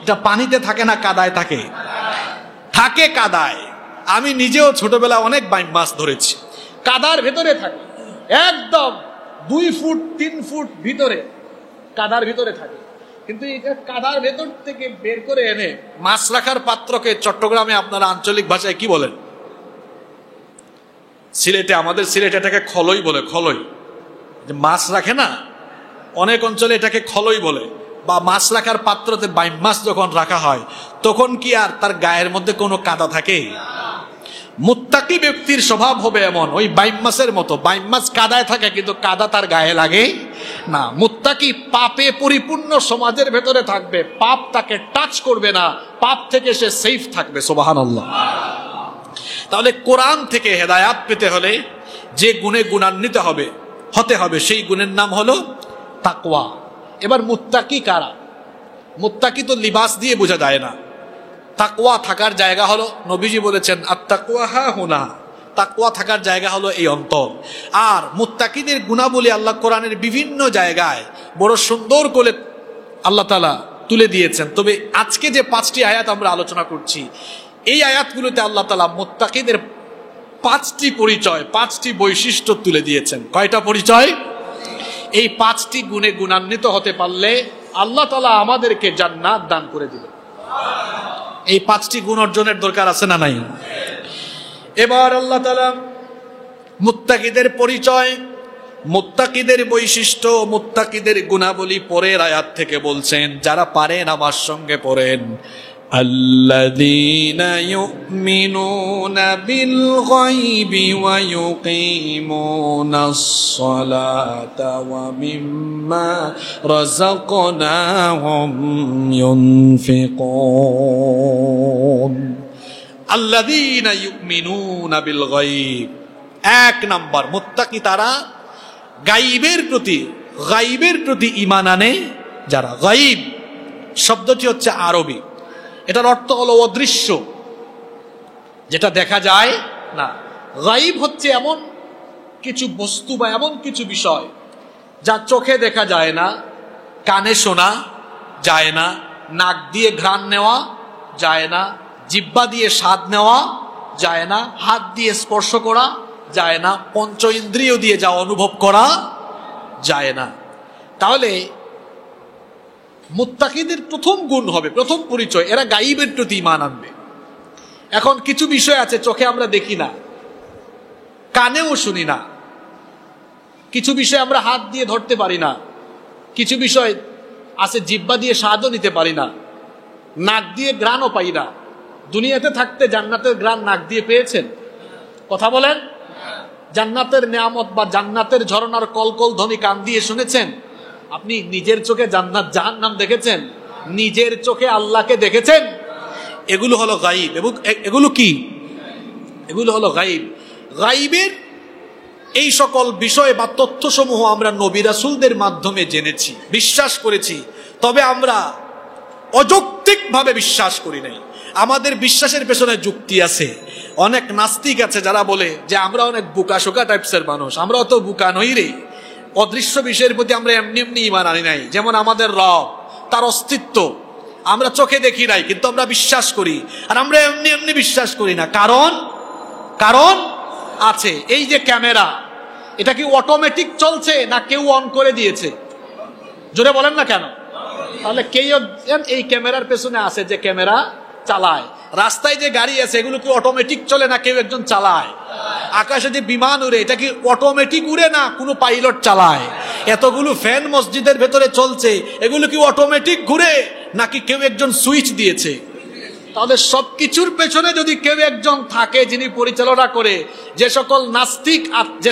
এটা পানিতে থাকে না, কাদায় থাকে? থাকে কাদায়। আমি নিজেও ছোটবেলা অনেক বাইম মাছ ধরেছি। কাদার ভেতরে থাকে, একদম 2 ফুট 3 ফুট ভিতরে, কাদার ভিতরে থাকে। কিন্তু এটা কাদার ভেতর থেকে বের করে এনে মাছ রাখার পাত্রকে চট্টগ্রামে আপনারা আঞ্চলিক ভাষায় কি বলেন? সিলেটে, আমাদের সিলেটে এটাকে খলই বলে। খলই, যে মাছ রাখে না, অনেক অঞ্চলে এটাকে খলই বলে। বা মাছ রাখার পাত্রতে বাইম মাছ যখন রাখা হয় তখন কি আর তার গায়ের মধ্যে কোনো কাদা থাকে? মুত্তাকি ব্যক্তির স্বভাব হবে এমন, ওই বাইম মাছের মতো। বাইম মাছ কাদায় থাকে কিন্তু কাদা তার গায়ে লাগে না। মুত্তাকি পাপে পরিপূর্ণ সমাজের ভেতরে থাকবে, পাপ তাকে টাচ করবে না, পাপ থেকে সে সেফ থাকবে। সুবহানাল্লাহ। তাহলে কোরআন থেকে হেদায়াত পেতে হলে যে গুণে গুণান্বিত হতে হবে সেই গুণের নাম হলো তাকওয়া। এবার মুত্তাকি কারা? মুত্তাকি তো লিবাস দিয়ে বোঝা যায় না। তাকওয়া থাকার জায়গা হলো, নবীজি বলেছেন আত-তাকওয়া হাহুনা, তাকওয়া থাকার জায়গা হলো এই অন্তর। আর মুত্তাকিদের গুণাবলী আল্লাহ কোরআনের বিভিন্ন জায়গায় বড় সুন্দর করে আল্লাহ তাআলা তুলে দিয়েছেন। তবে আজকে যে 5টি আয়াত আমরা আলোচনা করছি, এই আয়াতগুলোতে আল্লাহ তাআলা মুত্তাকিদের 5টি পরিচয়, 5টি বৈশিষ্ট্য তুলে দিয়েছেন। কয়টা পরিচয়? এই 5টি গুণে গুণান্বিত হতে পারলে আল্লাহ তাআলা আমাদেরকে জান্নাত দান করে দিবেন। এই 5টি গুণ অর্জনের দরকার আছে না নাই? এবার আল্লাহ তাআলা মুত্তাকিদের পরিচয়, মুত্তাকিদের বৈশিষ্ট্য, মুত্তাকিদের গুণাবলী পরের আয়াত থেকে বলছেন। যারা পারেন আমার সঙ্গে পড়েন, আল্লাযীনা ইউমিনুনা বিল গায়বি ওয়া ইউকিমুনাস সালাতা ওয়া মিম্মা রাযাকনাহুম ইউনফিকুন। আল্লাযীনা ইউমিনুনা বিল গায়ব, 1 নাম্বার মুত্তাকি তারা গায়বের প্রতি ঈমান আনে যারা। গায়ব শব্দটি হচ্ছে আরবি, এটার অর্থ হলো অদৃশ্য, যেটা দেখা যায় না। গায়ব হচ্ছে এমন কিছু বস্তু বা এমন কিছু বিষয় যা চোখে দেখা যায় না, কানে শোনা যায় না, নাক দিয়ে ঘ্রাণ নেওয়া যায় না, জিহ্বা দিয়ে স্বাদ নেওয়া যায় না, হাত দিয়ে স্পর্শ করা যায় না, পঞ্চ ইন্দ্রিয় দিয়ে যা অনুভব করা যায় না। তাহলে মুত্তাকিদের প্রথম গুণ হবে, প্রথম পরিচয়, এরা গায়বের প্রতি ঈমান আনবে। এখন কিছু বিষয় আছে চোখে আমরা দেখি না, কানেও শুনি না, কিছু বিষয় আমরা হাত দিয়ে ধরতে পারি না, কিছু বিষয় আছে জিহ্বা দিয়ে স্বাদও নিতে পারি না, নাক দিয়ে ঘ্রাণও পাই না, দুনিয়াতে থাকতে জান্নাতের গ্রান নাক দিয়ে পেয়েছেন? কথা বলেন। জান্নাতের নিয়ামত বা জান্নাতের ঝরনার কলকল ধ্বনি কান দিয়ে শুনেছেন? আপনি নিজের চোখে জান্নাত জাহান্নাম দেখেছেন? নিজের চোখে আল্লাহকে দেখেছেন? এগুলো হলো গাইব। এবং এগুলো কি? এগুলো হলো গাইব। গাইবের এই সকল বিষয় বা তথ্যসমূহ আমরা নবী রাসূলদের মাধ্যমে জেনেছি, বিশ্বাস করেছি। তবে আমরা অযৌক্তিকভাবে বিশ্বাস করি নাই। আমাদের বিশ্বাসের পেছনে যুক্তি আছে। অনেক নাস্তিক আছে যারা বলে যে আমরা অনেক বুকাশোকা টাইপসের মানুষ, আমরা অত বুকা নই রে, অদৃশ্য বিষয়ের প্রতি আমরা এমনি এমনি ঈমান আনি নাই। যেমন আমাদের রব, তার অস্তিত্ব আমরা চোখে দেখি নাই, কিন্তু আমরা বিশ্বাস করি। আর আমরা এমনি এমনি বিশ্বাস করি না, কারণ আছে। এই যে ক্যামেরা, এটা কি অটোমেটিক চলছে না কেউ অন করে দিয়েছে? জোরে বলেন না কেন? তাহলে কেউ এই ক্যামেরার পেছনে আছে যে ক্যামেরা চালায়। রাস্তায় যে গাড়ি আছে এগুলো কি অটোমেটিক চলে না কেউ একজন চালায়? আকাশে যে বিমান উড়ে এটা কি অটোমেটিক উড়ে না কোনো পাইলট চালায়? এতগুলো ফ্যান মসজিদের ভেতরে চলছে, এগুলো কি অটোমেটিক ঘুরে নাকি কেউ একজন সুইচ দিয়েছে? তাহলে সবকিছুর পেছনে যদি কেউ একজন থাকে যিনি পরিচালনা করে, যে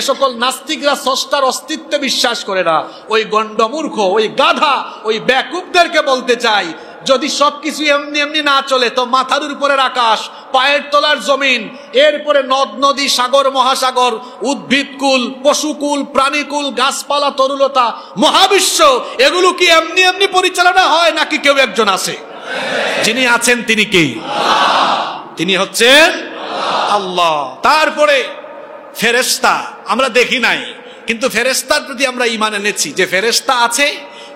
সকল নাস্তিকরা স্রষ্টার অস্তিত্বে বিশ্বাস করে না, ওই গন্ডমূর্খ, ওই গাধা, ওই বেকুবদেরকে বলতে চাই, যদি সবকিছু এমনি এমনি না চলে তো মাথার উপরের আকাশ, পায়ের তলার জমিন, এরপরে নদ নদী, সাগর মহাসাগর, উদ্ভিদকুল, পশুকুল, প্রাণীকুল, গাছপালা, তরুলতা, মহাবিশ্ব, এগুলো কি এমনি এমনি পরিচালনা হয় নাকি কেউ একজন আছে? যিনি আছেন তিনি কে? তিনি হচ্ছেন আল্লাহ। তারপরে ফেরেশতা আমরা দেখি নাই, কিন্তু ফেরেশতার প্রতি আমরা ঈমান এনেছি যে ফেরেশতা আছে।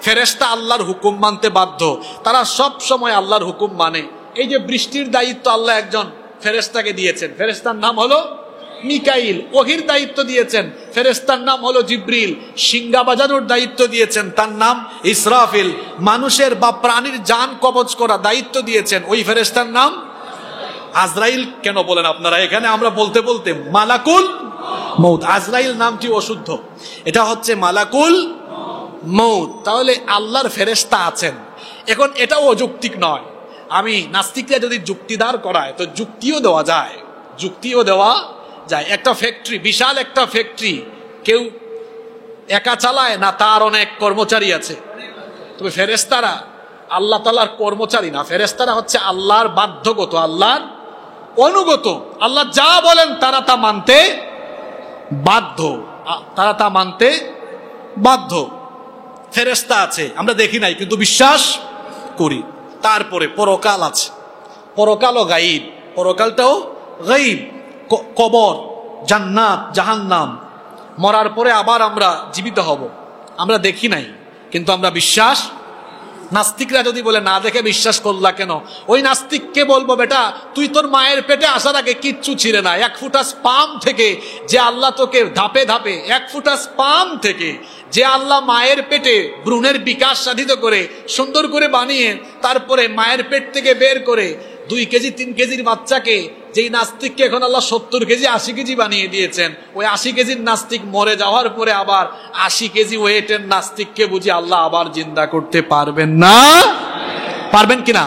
ফেরেশতা আল্লাহর হুকুম মানতে বাধ্য, তারা সব সময় আল্লাহর হুকুম মানে। এই যে বৃষ্টির দায়িত্ব আল্লাহ একজন ফেরেশতাকে দিয়েছেন, ফেরেশতার নাম হলো মিকাইল। ওহির দায়িত্ব দিয়েছেন, ফেরেশতার নাম হলো জিব্রিল। সিংহা বাজানোর দায়িত্ব দিয়েছেন, তার নাম ইসরাফিল। মানুষের বা প্রাণীর জান কবজ করা দায়িত্ব দিয়েছেন, ওই ফেরেশতার নাম আজরাইল। কেন বলেন আপনারা? এখানে আমরা বলতে বলতে মালাকুল মউত, আজরাইল নামটি অশুদ্ধ, এটা হচ্ছে মালাকুল মউত। তাহলে আল্লাহর ফেরেশতা আছেন। এখন এটাও অযৌক্তিক নয়। আমি নাস্তিকরা যদি যুক্তিদার করায় তো যুক্তিও দেওয়া যায়, যুক্তিও দেওয়া যায়। একটা ফ্যাক্টরি, বিশাল একটা ফ্যাক্টরি, কেউ একা চালায় না, তার অনেক কর্মচারী আছে। তবে ফেরেশতারা আল্লাহ তাআলার কর্মচারী না, ফেরেশতারা হচ্ছে আল্লাহর বাধ্যগত, আল্লাহর অনুগত। আল্লাহ যা বলেন তারা তা মানতে বাধ্য, তারা তা মানতে বাধ্য। ফেরেশতা আছে, আমরা দেখি নাই কিন্তু বিশ্বাস করি। তারপরে পরকাল আছে, পরকালও গায়ব, পরকালটাও গায়ব। কবর, জান্নাত, জাহান্নাম, মরার পরে আবার আমরা জীবিত হব, আমরা দেখি নাই কিন্তু আমরা বিশ্বাস। নাস্তিকরা যদি বলে না দেখে বিশ্বাস করলা কেন, ওই নাস্তিককে বলবো, বেটা তুই তোর মায়ের পেটে আসার আগে কিচ্ছু ছিলে না। এক ফুটা স্পাম থেকে যে আল্লাহ তোকে ধাপে ধাপে, এক ফুটা স্পাম থেকে যে আল্লাহ মায়ের পেটে ভ্রূণের বিকাশ সাধিত করে সুন্দর করে বানিয়ে তারপরে মায়ের পেট থেকে বের করে 2 কেজি 3 কেজির বাচ্চাকে, যেই নাস্তিককে এখন আল্লাহ 70 কেজি 80 কেজি বানিয়ে দিয়েছেন, ওই 80 কেজির নাস্তিক মরে যাওয়ার পরে আবার 80 কেজি ওয়েটের নাস্তিককে বুঝি আল্লাহ আবার জিন্দা করতে পারবেন না? পারবেন কিনা?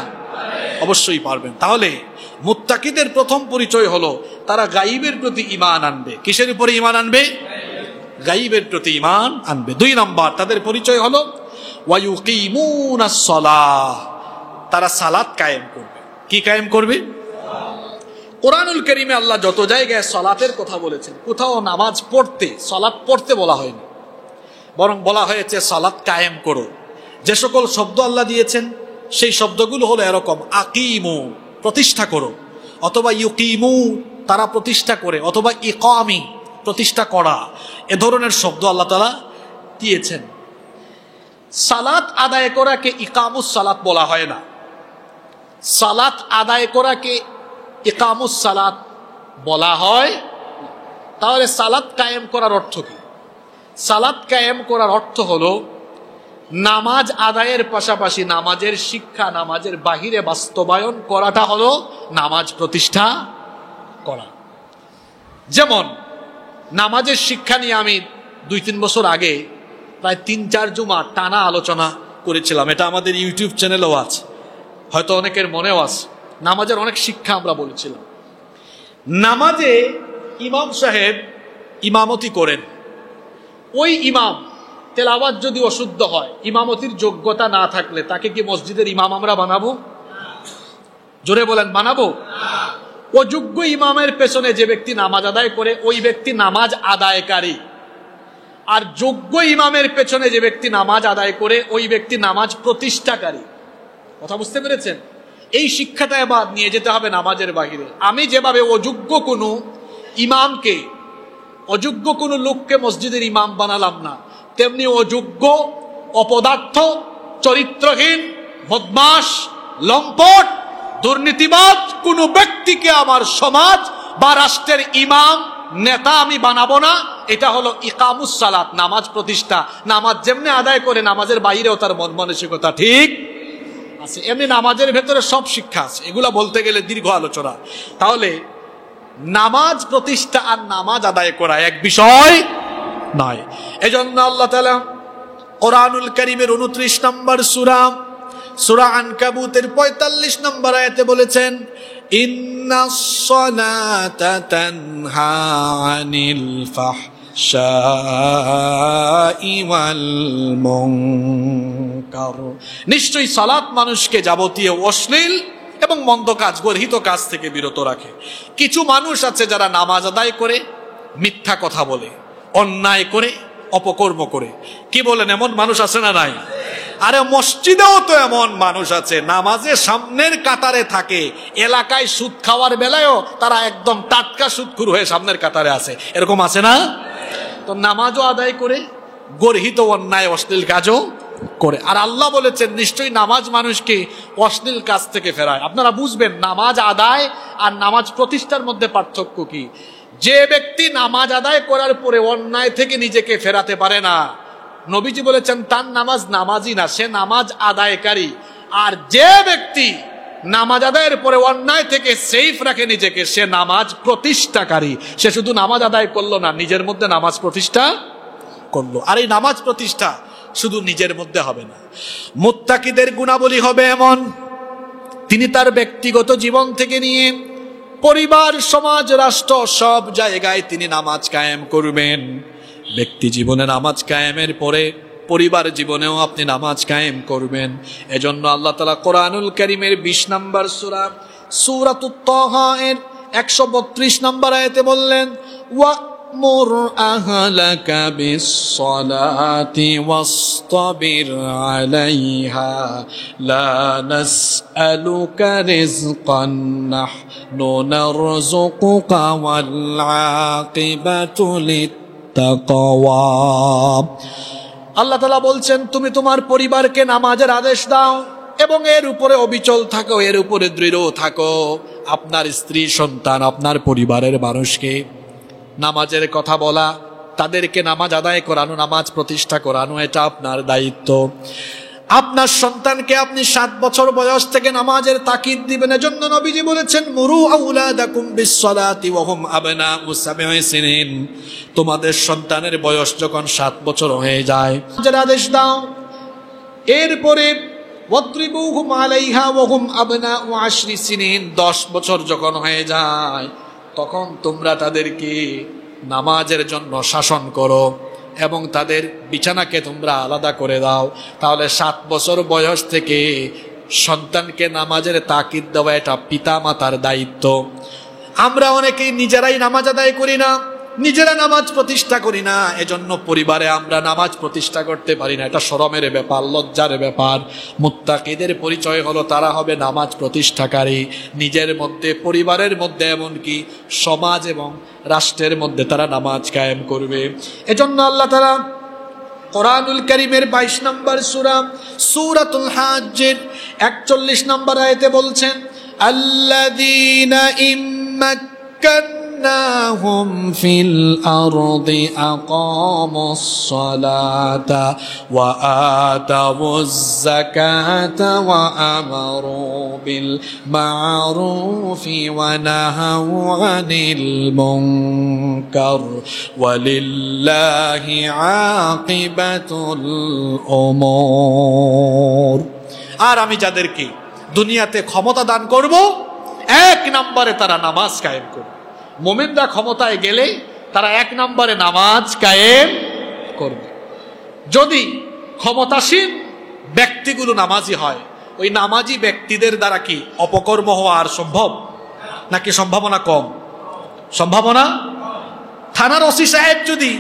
অবশ্যই পারবেন। তাহলে মুত্তাকিদের প্রথম পরিচয় হলো তারা গায়বের প্রতি ঈমান আনবে। কিসের উপরে ঈমান আনবে? গায়বের প্রতি ঈমান আনবে। 2 নাম্বার তাদের পরিচয় হলো ওয়ায়ুকিমুনাস সালাহ, তারা সালাত কায়েম করবে। কি কায়েম করবে? কোরআনুল কারীমে আল্লাহ যত জায়গায় সালাতের কথা বলেছেন, কোথাও নামাজ পড়তে, সালাত পড়তে বলা হয়নি, বরং বলা হয়েছে সালাত কায়েম করো। যে সকল শব্দ আল্লাহ দিয়েছেন সেই শব্দগুলো হলো এরকম: আকিমু, প্রতিষ্ঠা করো, অথবা ইউকিমু, তারা প্রতিষ্ঠা করে, অথবা ইকামি, প্রতিষ্ঠা করা। এ ধরনের শব্দ আল্লাহ তাআলা দিয়েছেন। সালাত আদায় করাকে ইকামুস সালাত বলা হয় না, সালাত আদায় করাকে ইকামুস সালাত বলা হয়। তাহলে সালাত কায়েম করার অর্থ কি? সালাত কায়েম করার অর্থ হলো নামাজ আদায়ের পাশাপাশি নামাজের শিক্ষা, নামাজের বাহিরে বাস্তবায়ন করাটা হলো নামাজ প্রতিষ্ঠা করা। যেমন নামাজের শিক্ষা নিয়ে আমি 2-3 বছর আগে প্রায় 3-4 জুমা টানা আলোচনা করেছিলাম। এটা আমাদের ইউটিউব চ্যানেলেও আছে, হয়তো অনেকের মনেও আছে। নামাজের অনেক শিক্ষা আমরা বলেছিলাম। নামাজে ইমাম সাহেব ইমামতি করেন, ওই ইমাম তেলাওয়াত যদি অশুদ্ধ হয়, ইমামতির যোগ্যতা না থাকলে তাকে কি মসজিদের ইমাম আমরা বানাবো? জোরে বলেন, বানাবো? অযোগ্য ইমামের পেছনে যে ব্যক্তি নামাজ আদায় করে ওই ব্যক্তি নামাজ আদায়কারী, আর যোগ্য ইমামের পেছনে যে ব্যক্তি নামাজ আদায় করে ওই ব্যক্তি নামাজ প্রতিষ্ঠাকারী। কথা বুঝতে পেরেছেন? এই শিক্ষাটা এবার নিয়ে যেতে হবে নামাজের বাহিরে। আমি যেভাবে অযোগ্য কোনো ইমামকে, অযোগ্য কোনো লোককে মসজিদের ইমাম বানালাম না, তেমনি অযোগ্য, অপদার্থ, চরিত্রহীন, বদমাশ, লম্পট, দুর্নীতিবাজ কোন ব্যক্তিকে আমার সমাজ বা রাষ্ট্রের ইমাম, নেতা আমি বানাবো না। এটা হলো ইকামুস সালাত, নামাজ প্রতিষ্ঠা। নামাজ যেমনি আদায় করে নামাজের বাইরেও তার মন মানসিকতা ঠিক আছে, এমনি নামাজের ভেতরে সব শিক্ষা আছে। এগুলা বলতে গেলে দীর্ঘ আলোচনা। তাহলে নামাজ প্রতিষ্ঠা আর নামাজ আদায় করা এক বিষয় নয়। এজন্য আল্লাহ তাআলা কোরআনুল কারীমের 29 নম্বর সূরা আনকাবুতের 45 নম্বর আয়াতে বলেছেন, ইন্নাস সালাতা তানহা আনিল ফাহশাই ওয়াল মুনকার। নিশ্চয়ই সালাত মানুষকে যাবতীয় অশ্লীল এবং মন্দ কাজ, গর্হিত কাজ থেকে বিরত রাখে। কিছু মানুষ আছে যারা নামাজ আদায় করে মিথ্যা কথা বলে, অন্যায় করে, অপকর্ম করে। কি বলেন, এমন মানুষ আছে না নাই? আরে মসজিদেও তো এমন মানুষ আছে, নামাজের সামনের কাতারে থাকে, এলাকায় সুদ খাওয়ার বেলায়ও তারা একদম টাটকা সুদখোর হয়ে সামনের কাতারে আছে। এরকম আছে না? তো নামাজও আদায় করে, গর্হিত অন্যায় অশ্লীল কাজও করে। আর আল্লাহ বলেছেন নিশ্চয়ই নামাজ মানুষকে অশ্লীল কাজ থেকে ফেরায়। আপনারা বুঝবেন নামাজ আদায় আর নামাজ প্রতিষ্ঠার মধ্যে পার্থক্য কি। যে ব্যক্তি নামাজ আদায় করার পরে অন্যায় থেকে নিজেকে ফেরাতে পারে না, নবীজি বলেছেন তার নামাজ নামাজই না, সে নামাজ আদায়কারী। আর যে ব্যক্তি নামাজ আদায়ের পরে অন্যায় থেকে সেফ রাখে নিজেকে, সে নামাজ প্রতিষ্ঠাকারী। সে শুধু নামাজ আদায় করলো না, নিজের মধ্যে নামাজ প্রতিষ্ঠা করলো। আর এই নামাজ প্রতিষ্ঠা শুধু নিজের মধ্যে হবে না, মুত্তাকিদের গুণাবলী হবে এমন, তিনি তার ব্যক্তিগত জীবন থেকে নিয়ে পরিবার, সমাজ, রাষ্ট্র সব জায়গায় তিনি নামাজ কায়েম করবেন। ব্যক্তি জীবনে নামাজ কায়েমের পরে পরিবার জীবনেও আপনি নামাজ কায়েম করবেন। এজন্য আল্লাহ তাআলা কোরআনুল কারীমের 20 নম্বর সূরাতুত তাহা এর 132 নম্বর আয়াতে বললেন, ওয়া'মুর আহলাকা বিস-সালাতি ওয়াসতাবির আলাইহা লা নাসআলুকা রিজকান নাহনু নারযুকুকা ওয়াল আকিবাতু লিত-তাকওয়া। আল্লাহ তাআলা বলছেন তুমি তোমার পরিবারকে নামাজের আদেশ দাও এবং এর উপরে অবিচল থাকো, এর উপরে দৃঢ় থাকো। আপনার স্ত্রী, সন্তান, আপনার পরিবারের মানুষকে নামাজের কথা বলা, তাদেরকে নামাজ আদায় করানো, নামাজ প্রতিষ্ঠা করানো, এটা আপনার দায়িত্ব। আপনার সন্তানকে আপনি 7 বছর বয়স থেকে নামাজের তাকিদ দিবেন। এজন্য নবীজি বলেছেন মুরু আওলাদাকুম বিস-সালাতি ওয়া হুম আবনাউ 7 সিনিন। তোমাদের সন্তানের বয়স যখন 7 বছর হয়ে যায় নামাজের আদেশ দাও। এরপরে ওয়াদরিবুহুম আলাইহা ওয়া হুম আবনাউ 10 সিনিন। 10 বছর যখন হয়ে যায় তখন তোমরা তাদেরকে নামাজের জন্য শাসন করো এবং তাদের বিছানাকে তোমরা আলাদা করে দাও। তাহলে 7 বছর বয়স থেকে সন্তানকে নামাজের তাকিদ দেওয়া এটা পিতা মাতার দায়িত্ব। আমরা অনেকেই নিজেরাই নামাজ আদায় করি না, নিজেরা নামাজ প্রতিষ্ঠা করি না, এজন্য পরিবারে আমরা নামাজ প্রতিষ্ঠা করতে পারি না। এটা শরমের ব্যাপার, লজ্জার ব্যাপার। মুত্তাকিদের পরিচয় হলো তারা হবে নামাজ প্রতিষ্ঠাকারী, নিজের মধ্যে, পরিবারের মধ্যে, এমনকি সমাজ এবং রাষ্ট্রের মধ্যে তারা নামাজ কায়েম করবে। এজন্য আল্লাহ তাআলা কোরআনুল কারীমের 22 নম্বর সূরাতুল হাজ্জের 41 নম্বর আয়াতে বলছেন, আল্লাযীনা ইম্মাক্কান্নাহুম ফিল আরদি আকামুস সালাতা ওয়া আতাউয যাকাতা ওয়া আমারু বিল মা'রুফি ওয়া নাহাউ আনিল মুনকার ওয়ালিল্লাহি আকিবাতুল উমুর। আর আমি যাদেরকে দুনিয়াতে ক্ষমতা দান করব এক নম্বরে তারা নামাজ কায়েম করবে। মোমেনরা ক্ষমতায় গেলে তারা এক নম্বরে নামাজ কায়েম করবে। যদি ক্ষমতাসীন ব্যক্তিগুলো নামাজি হয়, ওই নামাজি ব্যক্তিদের দ্বারা কি অপকর্ম হওয়া আর সম্ভব নাকি সম্ভাবনা কম? সম্ভাবনা। থানার ওসি সাহেব যদি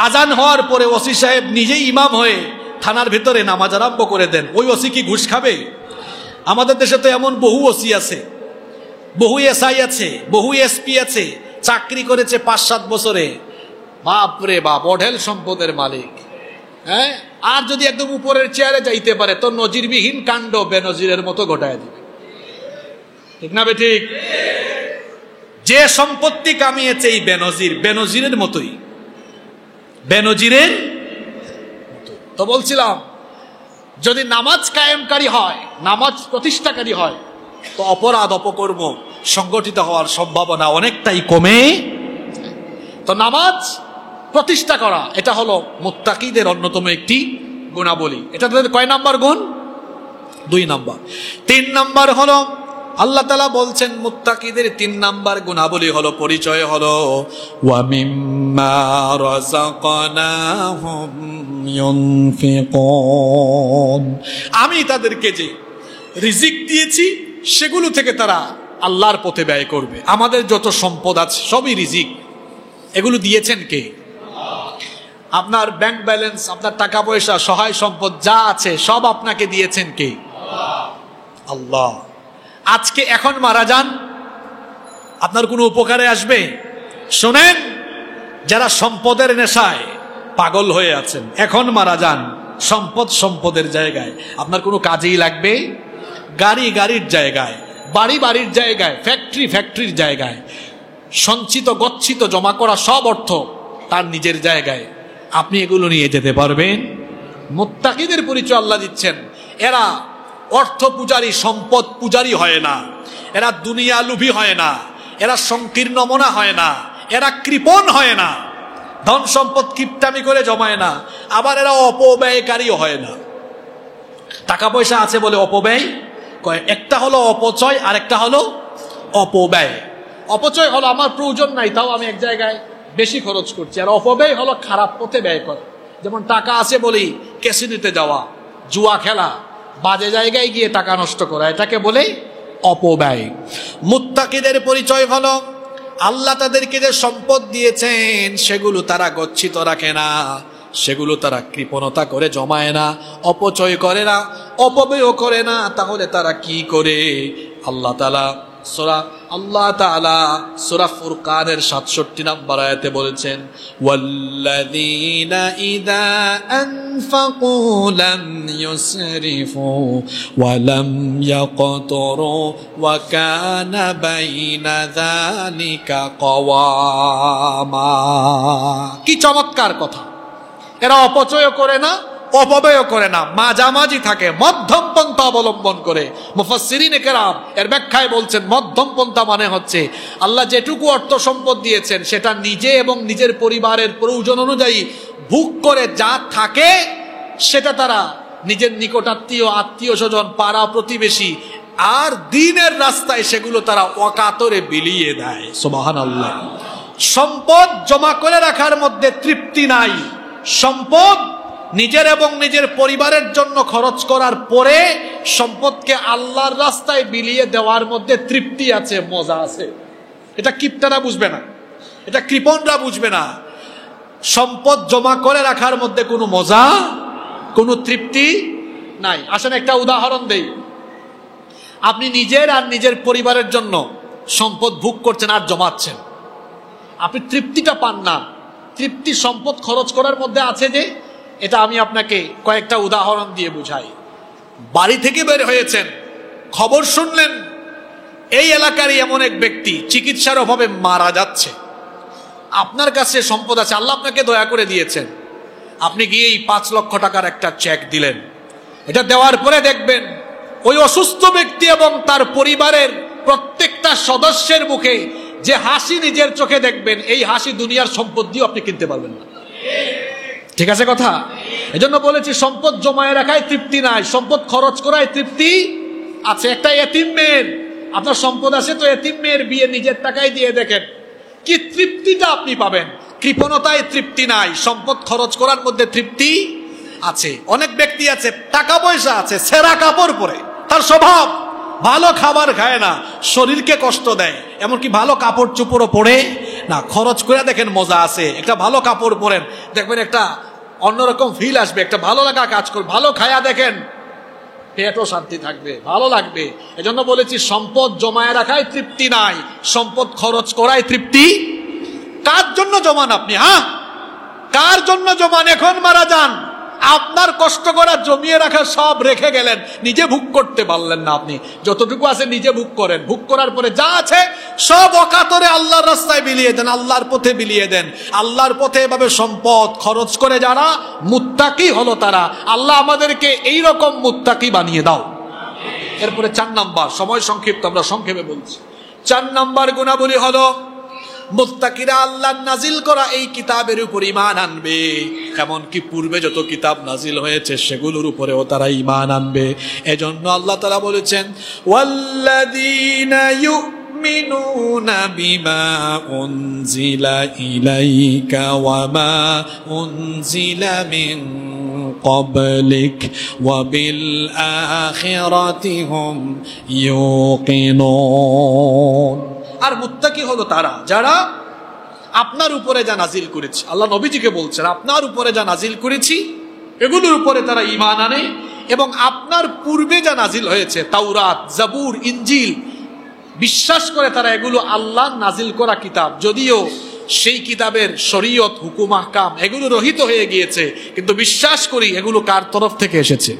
আজান হওয়ার পরে ওসি সাহেব নিজেই ইমাম হয়ে থানার ভিতরে নামাজ আরম্ভ করে দেন, ওই ওসি কি ঘুষ খাবে? আমাদের দেশে তো এমন বহু ওসি আছে, বহু এসআই আছে, বহু এসপি আছে, চাকরি করেছে 5-7 বছরে, বাপরে বাপ, অঢেল সম্পদের মালিক। হ্যাঁ, আর যদি একদম উপরের চেয়ারে যাইতে পারে তো নজিরবিহীন কাণ্ড বেনজিরের মতো ঘটায় দিবে। ঠিক না বেঠিক? যে সম্পত্তি কামিয়েছে এই বেনজিরের মতোই, বেনজিরের তো বলছিলাম, যদি নামাজ কায়েমকারী হয়, নামাজ প্রতিষ্ঠাকারী হয়, তো অপরাধ অপকর্ম সংগঠিত হওয়ার সম্ভাবনা অনেকটাই কমে। তো নামাজ প্রতিষ্ঠা করা, এটা হলো মুত্তাকিদের অন্যতম একটি গুণাবলী। এটা তাদের কয় নাম্বার গুণ? 2 নাম্বার। 3 নাম্বার হলো, আল্লাহ তাআলা বলছেন মুত্তাকিদের 3 নাম্বার গুণাবলী হলো, পরিচয় হলো ওয়া মিম্মা রাযাকনাহুম ইউনফিকুন। আমি তাদেরকে যে রিজিক দিয়েছি সেগুলো থেকে তারা আল্লাহর পথে ব্যয় করবে। আমাদের যত সম্পদ আছে সবই রিজিক। এগুলো দিয়েছেন কে? আপনার ব্যাংক ব্যালেন্স, আপনার টাকা পয়সা, সহায় সম্পদ যা আছে সব আপনাকে দিয়েছেন কে? আল্লাহ। আজকে এখন মারা যান, আপনার কোনো উপকারে আসবে? শোনেন, যারা সম্পদের নেশায় পাগল হয়ে আছেন, এখন মারা যান, সম্পদের জায়গায় আপনার কোনো কাজেই লাগবে? গাড়ির জায়গায়, বাড়ির জায়গায়, ফ্যাক্টরির জায়গায়, সঞ্চিত গচ্ছিত জমা করা সব অর্থ তার নিজের জায়গায়, আপনি এগুলো নিয়ে যেতে পারবেন? মুত্তাকিদের পরিচয় আল্লাহ দিচ্ছেন, এরা অর্থ পূজারী, সম্পদ পূজারী হয় না, এরা দুনিয়া লোভী হয় না, এরা সংকীর্ণ মনা হয় না, এরা কৃপণ হয় না, ধন সম্পদ কিপটামি করে জমায় না, আবার এরা অপব্যয়কারীও হয় না। টাকা পয়সা আছে বলে অপব্যয় কয়, একটা হলো অপচয় আর একটা হলো অপব্যয়। অপচয় হলো আমার প্রয়োজন নাই তাও আমি এক জায়গায় বেশি খরচ করছি, আর অপব্যয় হলো খারাপ পথে ব্যয় করা। যেমন টাকা আছে বলেই ক্যাসিনোতে যাওয়া, জুয়া খেলা, বাজে জায়গায় গিয়ে টাকা নষ্ট করা, এটাকে বলে অপব্যয়। মুত্তাকিদের পরিচয় হলো আল্লাহ তাদেরকে যে সম্পদ দিয়েছেন সেগুলো তারা গচ্ছিত রাখে না, সেগুলো তারা কৃপণতা করে জমায় না, অপচয় করে না, অপব্যয় করে না। তাহলে তারা কি করে? আল্লাহ তাআলা সূরা ফুরকানের 67 নম্বর আয়াতে বলেছেন, ওয়াল্লাযীনা ইযা আনফাকু লাম ইউসরিফু ওয়া লাম ইয়াকতুরু ওয়া কানা বাইনা যালিকা কওয়ামা। কি চমৎকার কথা! এরা অপচয় করে না, অপব্যয় করে না, মাঝামাঝি থাকে, মধ্যম পন্থা অবলম্বন করে। মুফাসসিরিনে কেরাম এর ব্যাখ্যায় বলছেন, মধ্যম পন্থা মানে হচ্ছে আল্লাহ যেটুকু অর্থ সম্পদ দিয়েছেন সেটা নিজে এবং নিজের পরিবারের প্রয়োজন অনুযায়ী ভোগ করে যা থাকে সেটা তারা নিজের নিকটাত্মীয়, আত্মীয় স্বজন, পাড়া প্রতিবেশী আর দ্বীনের রাস্তায় সেগুলো তারা ওয়াকাতরে বিলিয়ে দেয়। সুবহানাল্লাহ। সম্পদ জমা করে রাখার মধ্যে তৃপ্তি নাই। সম্পদ নিজের এবং নিজের পরিবারের জন্য খরচ করার পরে সম্পদকে আল্লাহর রাস্তায় বিলিয়ে দেওয়ার মধ্যে তৃপ্তি আছে, মজা আছে। এটা কিপ্টারা বুঝবে না, এটা কৃপণরা বুঝবে না। সম্পদ জমা করে রাখার মধ্যে কোনো মজা, কোনো তৃপ্তি নাই। আসেন একটা উদাহরণ দেই। আপনি নিজের আর নিজের পরিবারের জন্য সম্পদ ভোগ করছেন আর জমাচ্ছেন, আপনি তৃপ্তিটা পান না। তৃপ্তি সম্পদ খরচ করার মধ্যে আছে যে, এটা আমি আপনাকে কয়েকটা উদাহরণ দিয়ে বুঝাই। বাড়ি থেকে বের হয়েছেন, খবর শুনলেন এই এলাকারই এমন এক ব্যক্তি চিকিৎসার অভাবে মারা যাচ্ছে। আপনার কাছে সম্পদ আছে, আল্লাহ আপনাকে দয়া করে দিয়েছেন, আপনি গিয়েই 5 লক্ষ টাকার একটা চেক দিলেন। এটা দেওয়ার পরে দেখবেন ওই অসুস্থ ব্যক্তি এবং তার পরিবারের প্রত্যেকটা সদস্যের মুখে যে হাসি নিজের চোখে দেখবেন, এই হাসি দুনিয়ার সম্পদ দিয়ে আপনি কিনতে পারবেন না। ঠিক আছে কথা? এজন্য বলেছি সম্পদ জমায়ে রাখায় তৃপ্তি নাই, সম্পদ খরচ করায় তৃপ্তি আছে। একটা এতিম মেয়ের আপনার সম্পদ আছে তো এতিম মেয়ের বিয়ে নিজের টাকায় দিয়ে দেখেন, কি তৃপ্তিটা আপনি পাবেন। কৃপণতায় তৃপ্তি নাই, সম্পদ খরচ করার মধ্যে তৃপ্তি আছে। অনেক ব্যক্তি আছে, টাকা পয়সা আছে, ছেঁড়া কাপড় পরে, তার স্বভাব ভালো খাবার খায় না, শরীরকে কষ্ট দেয়, এমনকি ভালো কাপড় চোপড়ও পরে না। খরচ করে দেখেন মজা আছে, একটা ভালো কাপড় পরেন, দেখবেন একটা অন্যরকম ফিল আসবে, একটা ভালো লাগা কাজ করবে। ভালো খায়া দেখেন, পেটও শান্তি থাকবে, ভালো লাগবে। এজন্য বলেছি সম্পদ জমায় রাখায় তৃপ্তি নাই, সম্পদ খরচ করায় তৃপ্তি। কার জন্য জমান আপনি? হ্যাঁ, কার জন্য জমান? এখন মারা যান, আপনার কষ্ট করা জমিয়ে রাখা সব রেখে গেলেন, নিজে ভোগ করতে পারলেন না। আপনি যতটুকু আছে নিজে ভোগ করেন, ভোগ করার পরে যা আছে সব অকাতরে আল্লাহর রাস্তায় বিলিয়ে দেন, আল্লাহর পথে বিলিয়ে দেন। আল্লাহর পথে এভাবে সম্পদ খরচ করে যারা মুত্তাকি হলো তারা, আল্লাহ আমাদেরকে এইরকম মুত্তাকি বানিয়ে দাও। এরপরে 4 নাম্বার, সময় সংক্ষিপ্ত, আমরা সংক্ষেপে বলছি। 4 নাম্বার গুণাবলী হলো মুত্তাকিরা আল্লাহর নাজিল করা এই কিতাবের উপর ঈমান আনবে, এমনকি পূর্বে যত কিতাব নাজিল হয়েছে সেগুলোর উপরেও তারা ঈমান আনবে। এজন্য আল্লাহ তাআলা বলেছেন, ওয়াল্লাযীনা ইউমিনুনা বিমা উনজিলা ইলাইকা ওয়া মা উনজিলা মিন ক্বাবলিক ওয়া বিল আখিরাতি হুম ইউকিনুন। আর মুত্তাকি হলো তারা যারা আপনার উপরে যা নাজিল করেছি, আল্লাহ নবীজিকে বলছেন আপনার উপরে যা নাজিল করেছি এগুলোর উপরে তারা ঈমান আনে, এবং আপনার পূর্বে যা নাজিল হয়েছে তাওরাত, জাবুর, ইনজিল, বিশ্বাস করে তারা এগুলো আল্লাহর নাজিল করা কিতাব, যদিও সেই কিতাবের শরীয়ত, হুকুম, আহকাম এগুলো রহিত হয়ে গিয়েছে, কিন্তু বিশ্বাস করি এগুলো কার তরফ থেকে এসেছে।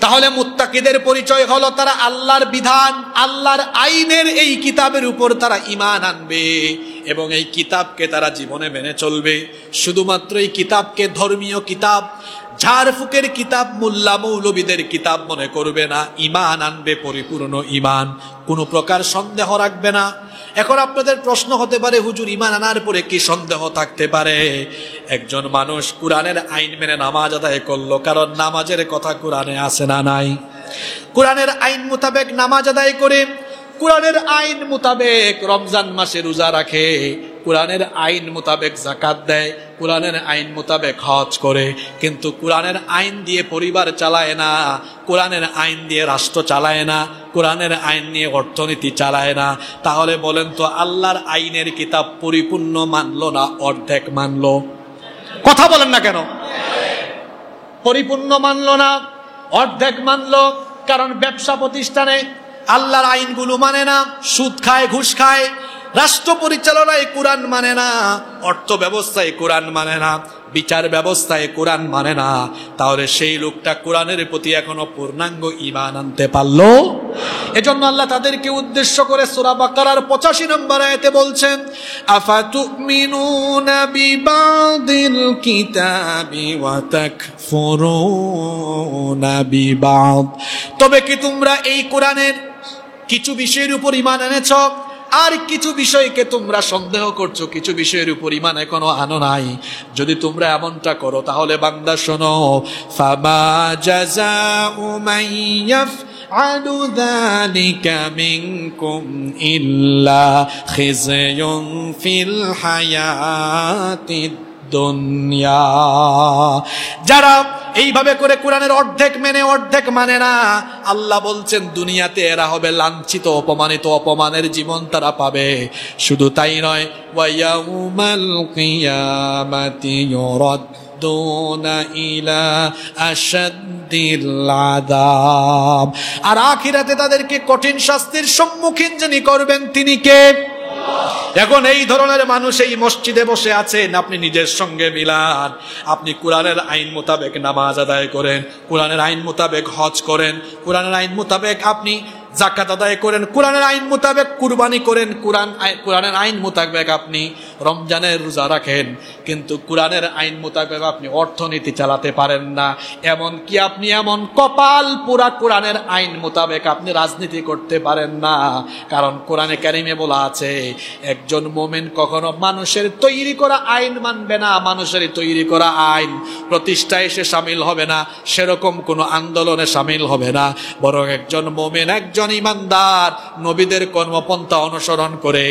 তাহলে মুত্তাকিদের পরিচয় হলো তারা আল্লাহর বিধান, আল্লাহর আইনের এই কিতাবের উপর তারা ঈমান আনবে এবং এই কিতাবকে তারা জীবনে মেনে চলবে। শুধুমাত্র এই কিতাবকে ধর্মীয় কিতাব, ঝাড়ফুকের কিতাব, মোল্লা মৌলবীদের কিতাব মনে করবে না, ঈমান আনবে পরিপূর্ণ ঈমান, কোনো প্রকার সন্দেহ রাখবে না। এখন আপনাদের প্রশ্ন হতে পারে, হুজুর ঈমান আনার পরে কি সন্দেহ থাকতে পারে? একজন মানুষ কোরআনের আইন মেনে নামাজ আদায় করলো, কারণ নামাজের কথা কোরআনে আছে না নাই? কোরআনের আইন মোতাবেক নামাজ আদায় করে, কোরআনের আইন মোতাবেক রমজান মাসে রোজা রাখে, কোরআনের আইন মোতাবেক যাকাত দেয়, কোরআনের আইন মোতাবেক হজ করে, কিন্তু কোরআনের আইন দিয়ে পরিবার চালায় না, কোরআনের আইন দিয়ে রাষ্ট্র চালায় না, কোরআনের আইন নিয়ে অর্থনীতি চালায় না। তাহলে বলেন তো, আল্লাহর আইনের কিতাব পরিপূর্ণ মানলো না অর্ধেক মানলো? কথা বলেন না কেন? পরিপূর্ণ মানলো না, অর্ধেক মানলো। কারণ ব্যবসা প্রতিষ্ঠানে আল্লাহর আইনগুলো মানে না, সুদ খায়, ঘুষ খায়, রাষ্ট্র পরিচালনায় কোরআন মানে না, অর্থ ব্যবস্থায় কোরআন মানে না, বিচার ব্যবস্থায় কোরআন মানে না। তাহলে সেই লোকটা কোরআনের প্রতি এখনো পূর্ণাঙ্গ ঈমান আনতে পারলো? এজন্য আল্লাহ তাদেরকে উদ্দেশ্য করে সূরা বাকারার 85 নম্বর আয়াতে বলছেন, আফাতুমিনুনা বিবাদিল কিতাবি ওয়া তাকফুরুনা বিবাদ। তবে কি তোমরা এই কোরআনের কিছু বিষয়ের উপর ঈমান এনেছ, আর কিছু বিষয়কে তোমরা সন্দেহ করছো, কিছু বিষয়ের উপর ঈমান এখনো আনো নাই। যদি তোমরা এমনটা করো তাহলে বান্দা শোনো, ফামা জাযাউ মান ইয়াফআলু যালিকা মিনকুম ইল্লা খিzyun ফিল হায়াতিদ দুনিয়া। যারা এইভাবে করে কোরআনের অর্ধেক মেনে অর্ধেক মানে না, আল্লাহ বলছেন দুনিয়াতে এরা হবে লাঞ্ছিত, অপমানিত, অপমানের জীবন তারা পাবে। শুধু তাই নয়, ওয়া ইয়াউমাল কিয়ামাতি ইউরাদ্দুনা ইলা আশাদ্দিল আযাব। আর আখিরাতে তাদেরকে কঠিন শাস্তির সম্মুখীন যিনি করবেন তিনি কে? এখন এই ধরনের মানুষ এই মসজিদে বসে আছেন, আপনি নিজের সঙ্গে মিলান। আপনি কোরআনের আইন মোতাবেক নামাজ আদায় করেন, কোরআনের আইন মোতাবেক হজ করেন, কোরআনের আইন মোতাবেক আপনি যাকাত আদায় করেন, কোরআনের আইন মোতাবেক কুরবানি করেন, কোরআনের আইন মোতাবেক আপনি রমজানের রোজা রাখেন, কিন্তু কোরআনের আইন মোতাবেক আপনি অর্থনীতি চালাতে পারেন না। এমন কি আপনি এমন কপাল পুরা কোরআনের আইন মোতাবেক আপনি রাজনীতি করতে পারেন না। কারণ কোরআনে কারিমে বলা আছে, একজন মুমিন কখনো মানুষের তৈরি করা আইন মানবে না, মানুষের তৈরি করা আইন প্রতিষ্ঠায় সে শামিল হবে না, সেরকম কোনো আন্দোলনে শামিল হবে না। বরং একজন মুমিন, একজন ইমানদার নবীদের কর্মপন্থা অনুসরণ করে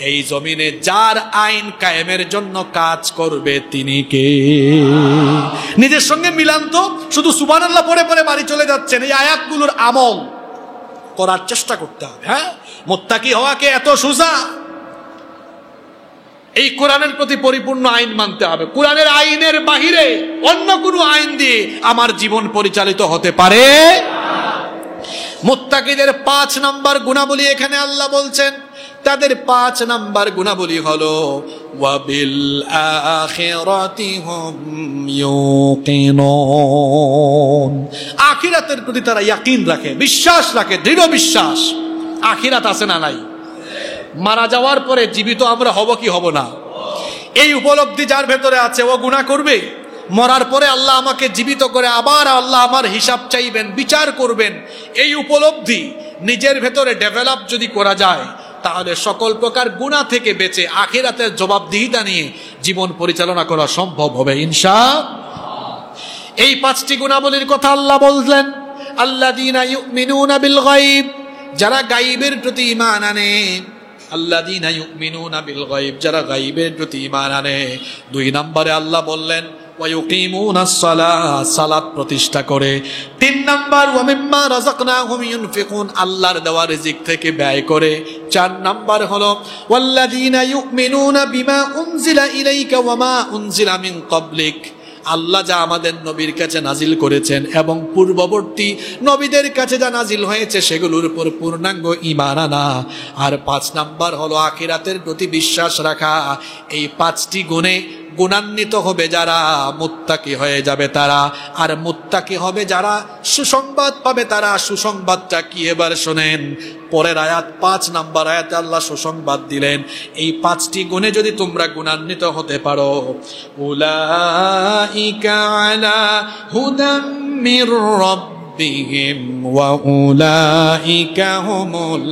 এই জমিনে যার আইন কায়েমের জন্য কাজ করবে তিনি কে? নিজের সঙ্গে মিলান তো। শুধু সুবহানাল্লাহ পড়ে পড়ে বাড়ি চলে যাচ্ছেন, এই আয়াতগুলোর আমল করার চেষ্টা করতে হবে। হ্যাঁ, মুত্তাকি হওয়াকে এত সোজা? এই কোরআনের প্রতি পরিপূর্ণ আইন মানতে হবে। কোরআনের আইনের বাহিরে অন্য কোনো আইন দিয়ে আমার জীবন পরিচালিত হতে পারে। মুত্তাকিদের 5 নাম্বার গুণাবলী এখানে আল্লাহ বলছেন। তাদের 5 নাম্বার গুণাবলী হলো ওয়াবিল আখিরাতি হুম ইউকিনুন। আখিরাতের প্রতি তারা ইয়াকিন রাখে, বিশ্বাস রাখে, দৃঢ় বিশ্বাস। আখিরাত আছে না নাই? মারা যাওয়ার পরে জীবিত আমরা হব কি হব না, এই উপলব্ধি যার ভেতরে আছে ও গুনাহ করবে। মরার পরে আল্লাহ আমাকে জীবিত করে আবার আল্লাহ আমার হিসাব চাইবেন, বিচার করবেন, এই উপলব্ধি নিজের ভেতরে ডেভেলপ যদি করা যায়, তাহলে সকল প্রকার গুনাহ থেকে বেঁচে আখিরাতের জবাবদিহিতা নিয়ে জীবন পরিচালনা করা সম্ভব হবে ইনশাআল্লাহ। এই 5টি গুণাবলীর কথা আল্লাহ বললেন। আল্লাযীনা ইউমিনুনা বিল গায়ব, যারা গায়বের প্রতি ঈমান আনে। আল্লাযীনা ইউমিনুনা বিল গায়ব, যারা গায়বের প্রতি ঈমান আনে। 2 নম্বরে আল্লাহ বললেন ওয়া ইউকিমুনাস সালাহ, সালাত প্রতিষ্ঠা করে। 3 নাম্বার ওয়া মিম্মা রাযাকনাহুম ইউনফিকুন, আল্লাহর দেওয়া রিজিক থেকে ব্যয় করে। 4 নাম্বার হলো ওয়াল্লাযীনা ইউমিনুনা বিমা উনজিলা ইলাইকা ওয়া মা উনজিলা মিন ক্বাবলিক, আল্লাহ যা আমাদের নবীর কাছে নাজিল করেছেন এবং পূর্ববর্তী নবীদের কাছে যা নাজিল হয়েছে সেগুলোর উপর পূর্ণাঙ্গ ঈমান আনা। আর 5 নাম্বার হলো আখিরাতের প্রতি বিশ্বাস রাখা। এই 5টি গুণে গুণান্বিত হবে যারা, মুত্তাকি হয়ে যাবে তারা। আর মুত্তাকি হবে যারা, সুসংবাদ পাবে তারা। সুসংবাদটা কি এবার শোনেন। পরের আয়াত 5 নাম্বার আয়াতে আল্লাহ সুসংবাদ দিলেন, এই 5টি গুণে যদি তোমরা গুণান্বিত হতে পারো, উলাইকা আলা হুদাম মির রাব্বিহিম ওয়া উলাইকা হুমুল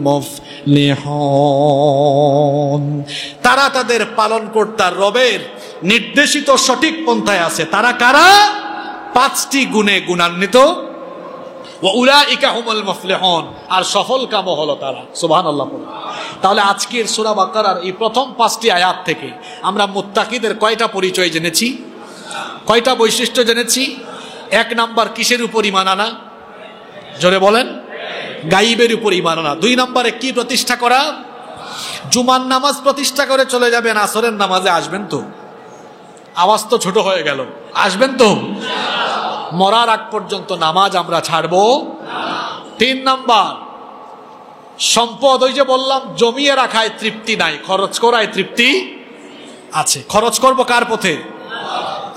মুফলিহুন, তারা তাদের পালনকর্তার রবের নির্দেশিত সঠিক পন্থায় আছে। তারা কারা? 5টি গুণে গুণান্বিত। ওয়া উলাইকা হুমুল মুফলিহুন, আর সফল কাম হলো তারা। সুবহানাল্লাহ। তাহলে আজকের সূরা বাকারার এই প্রথম 5টি আয়াত থেকে আমরা মুত্তাকিদের কয়টা পরিচয় জেনেছি, কয়টা বৈশিষ্ট্য জেনেছি? 1 নাম্বার কিসের উপর ঈমান আনা? জোরে বলেন। গায়বের উপর ঈমান আনা। 2 নম্বরে কি প্রতিষ্ঠা করা? জুমার নামাজ প্রতিষ্ঠা করে চলে যাবেন, আসরের নামাজে আসবেন তো? আওয়াজ তো ছোট হয়ে গেল। আসবেন তো? মরার আগ পর্যন্ত নামাজ আমরা ছাড়বো না। 3 নাম্বার সম্পদ, ওই যে বললাম জমিয়ে রাখায় তৃপ্তি নাই, খরচ করায় তৃপ্তি আছে। খরচ করব কার পথে?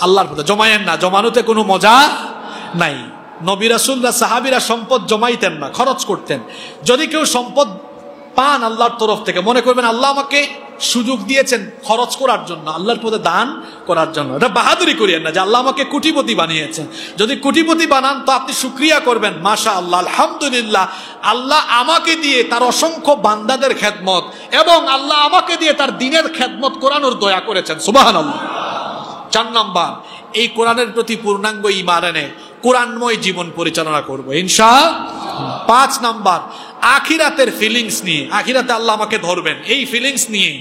আল্লাহর পথে। জমায়েন না, জমানোতে কোনো মজা নাই। নবী রাসূলরা সাহাবীরা সম্পদ জমাইতেন না, খরচ করতেন। যদি কেউ সম্পদ পান আল্লাহর তরফ থেকে, মনে করবেন আল্লাহ আমাকে সুযোগ দিয়েছেন খরচ করার জন্য, আল্লাহর পথে দান করার জন্য। এটা বাহাদুরি করিয়েন না যে আল্লাহ আমাকে কোটিপতি বানিয়েছেন। যদি কোটিপতি বানান তো আপনি শুকরিয়া করবেন, মাশাআল্লাহ, আলহামদুলিল্লাহ, আল্লাহ আমাকে দিয়ে তার অসংখ্য বান্দাদের খেদমত এবং আল্লাহ আমাকে দিয়ে তার দ্বীনের খেদমত করানোর দয়া করেছেন। সুবহানাল্লাহ। 4 নাম্বার, এই কোরআনের প্রতি পূর্ণাঙ্গ ঈমান এনে কোরআনময় জীবন পরিচালনা করব ইনশাআল্লাহ। 5 নাম্বার, আখিরাতের ফিলিংস নিয়ে, আখিরাতে আল্লাহ আমাকে ধরবেন, এই ফিলিংস নিয়ে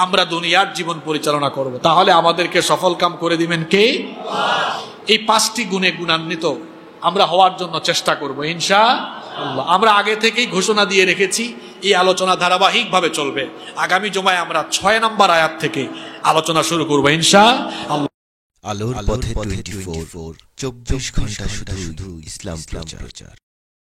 আমরা দুনিয়ার জীবন পরিচালনা করব। তাহলে আমাদেরকে সফল কাম করে দিবেন কে? এই 5টি গুণে গুণান্বিত আমরা হওয়ার জন্য চেষ্টা করব ইনশাআল্লাহ। আমরা আগে থেকেই ঘোষণা দিয়ে রেখেছি এই আলোচনা ধারাবাহিকভাবে চলবে। আগামী জুমায় আমরা 6 নাম্বার আয়াত থেকে আলোচনা শুরু করব ইনশাআল্লাহ। আলোর পথে 24 ঘন্টা শুধু ইসলাম প্রচার।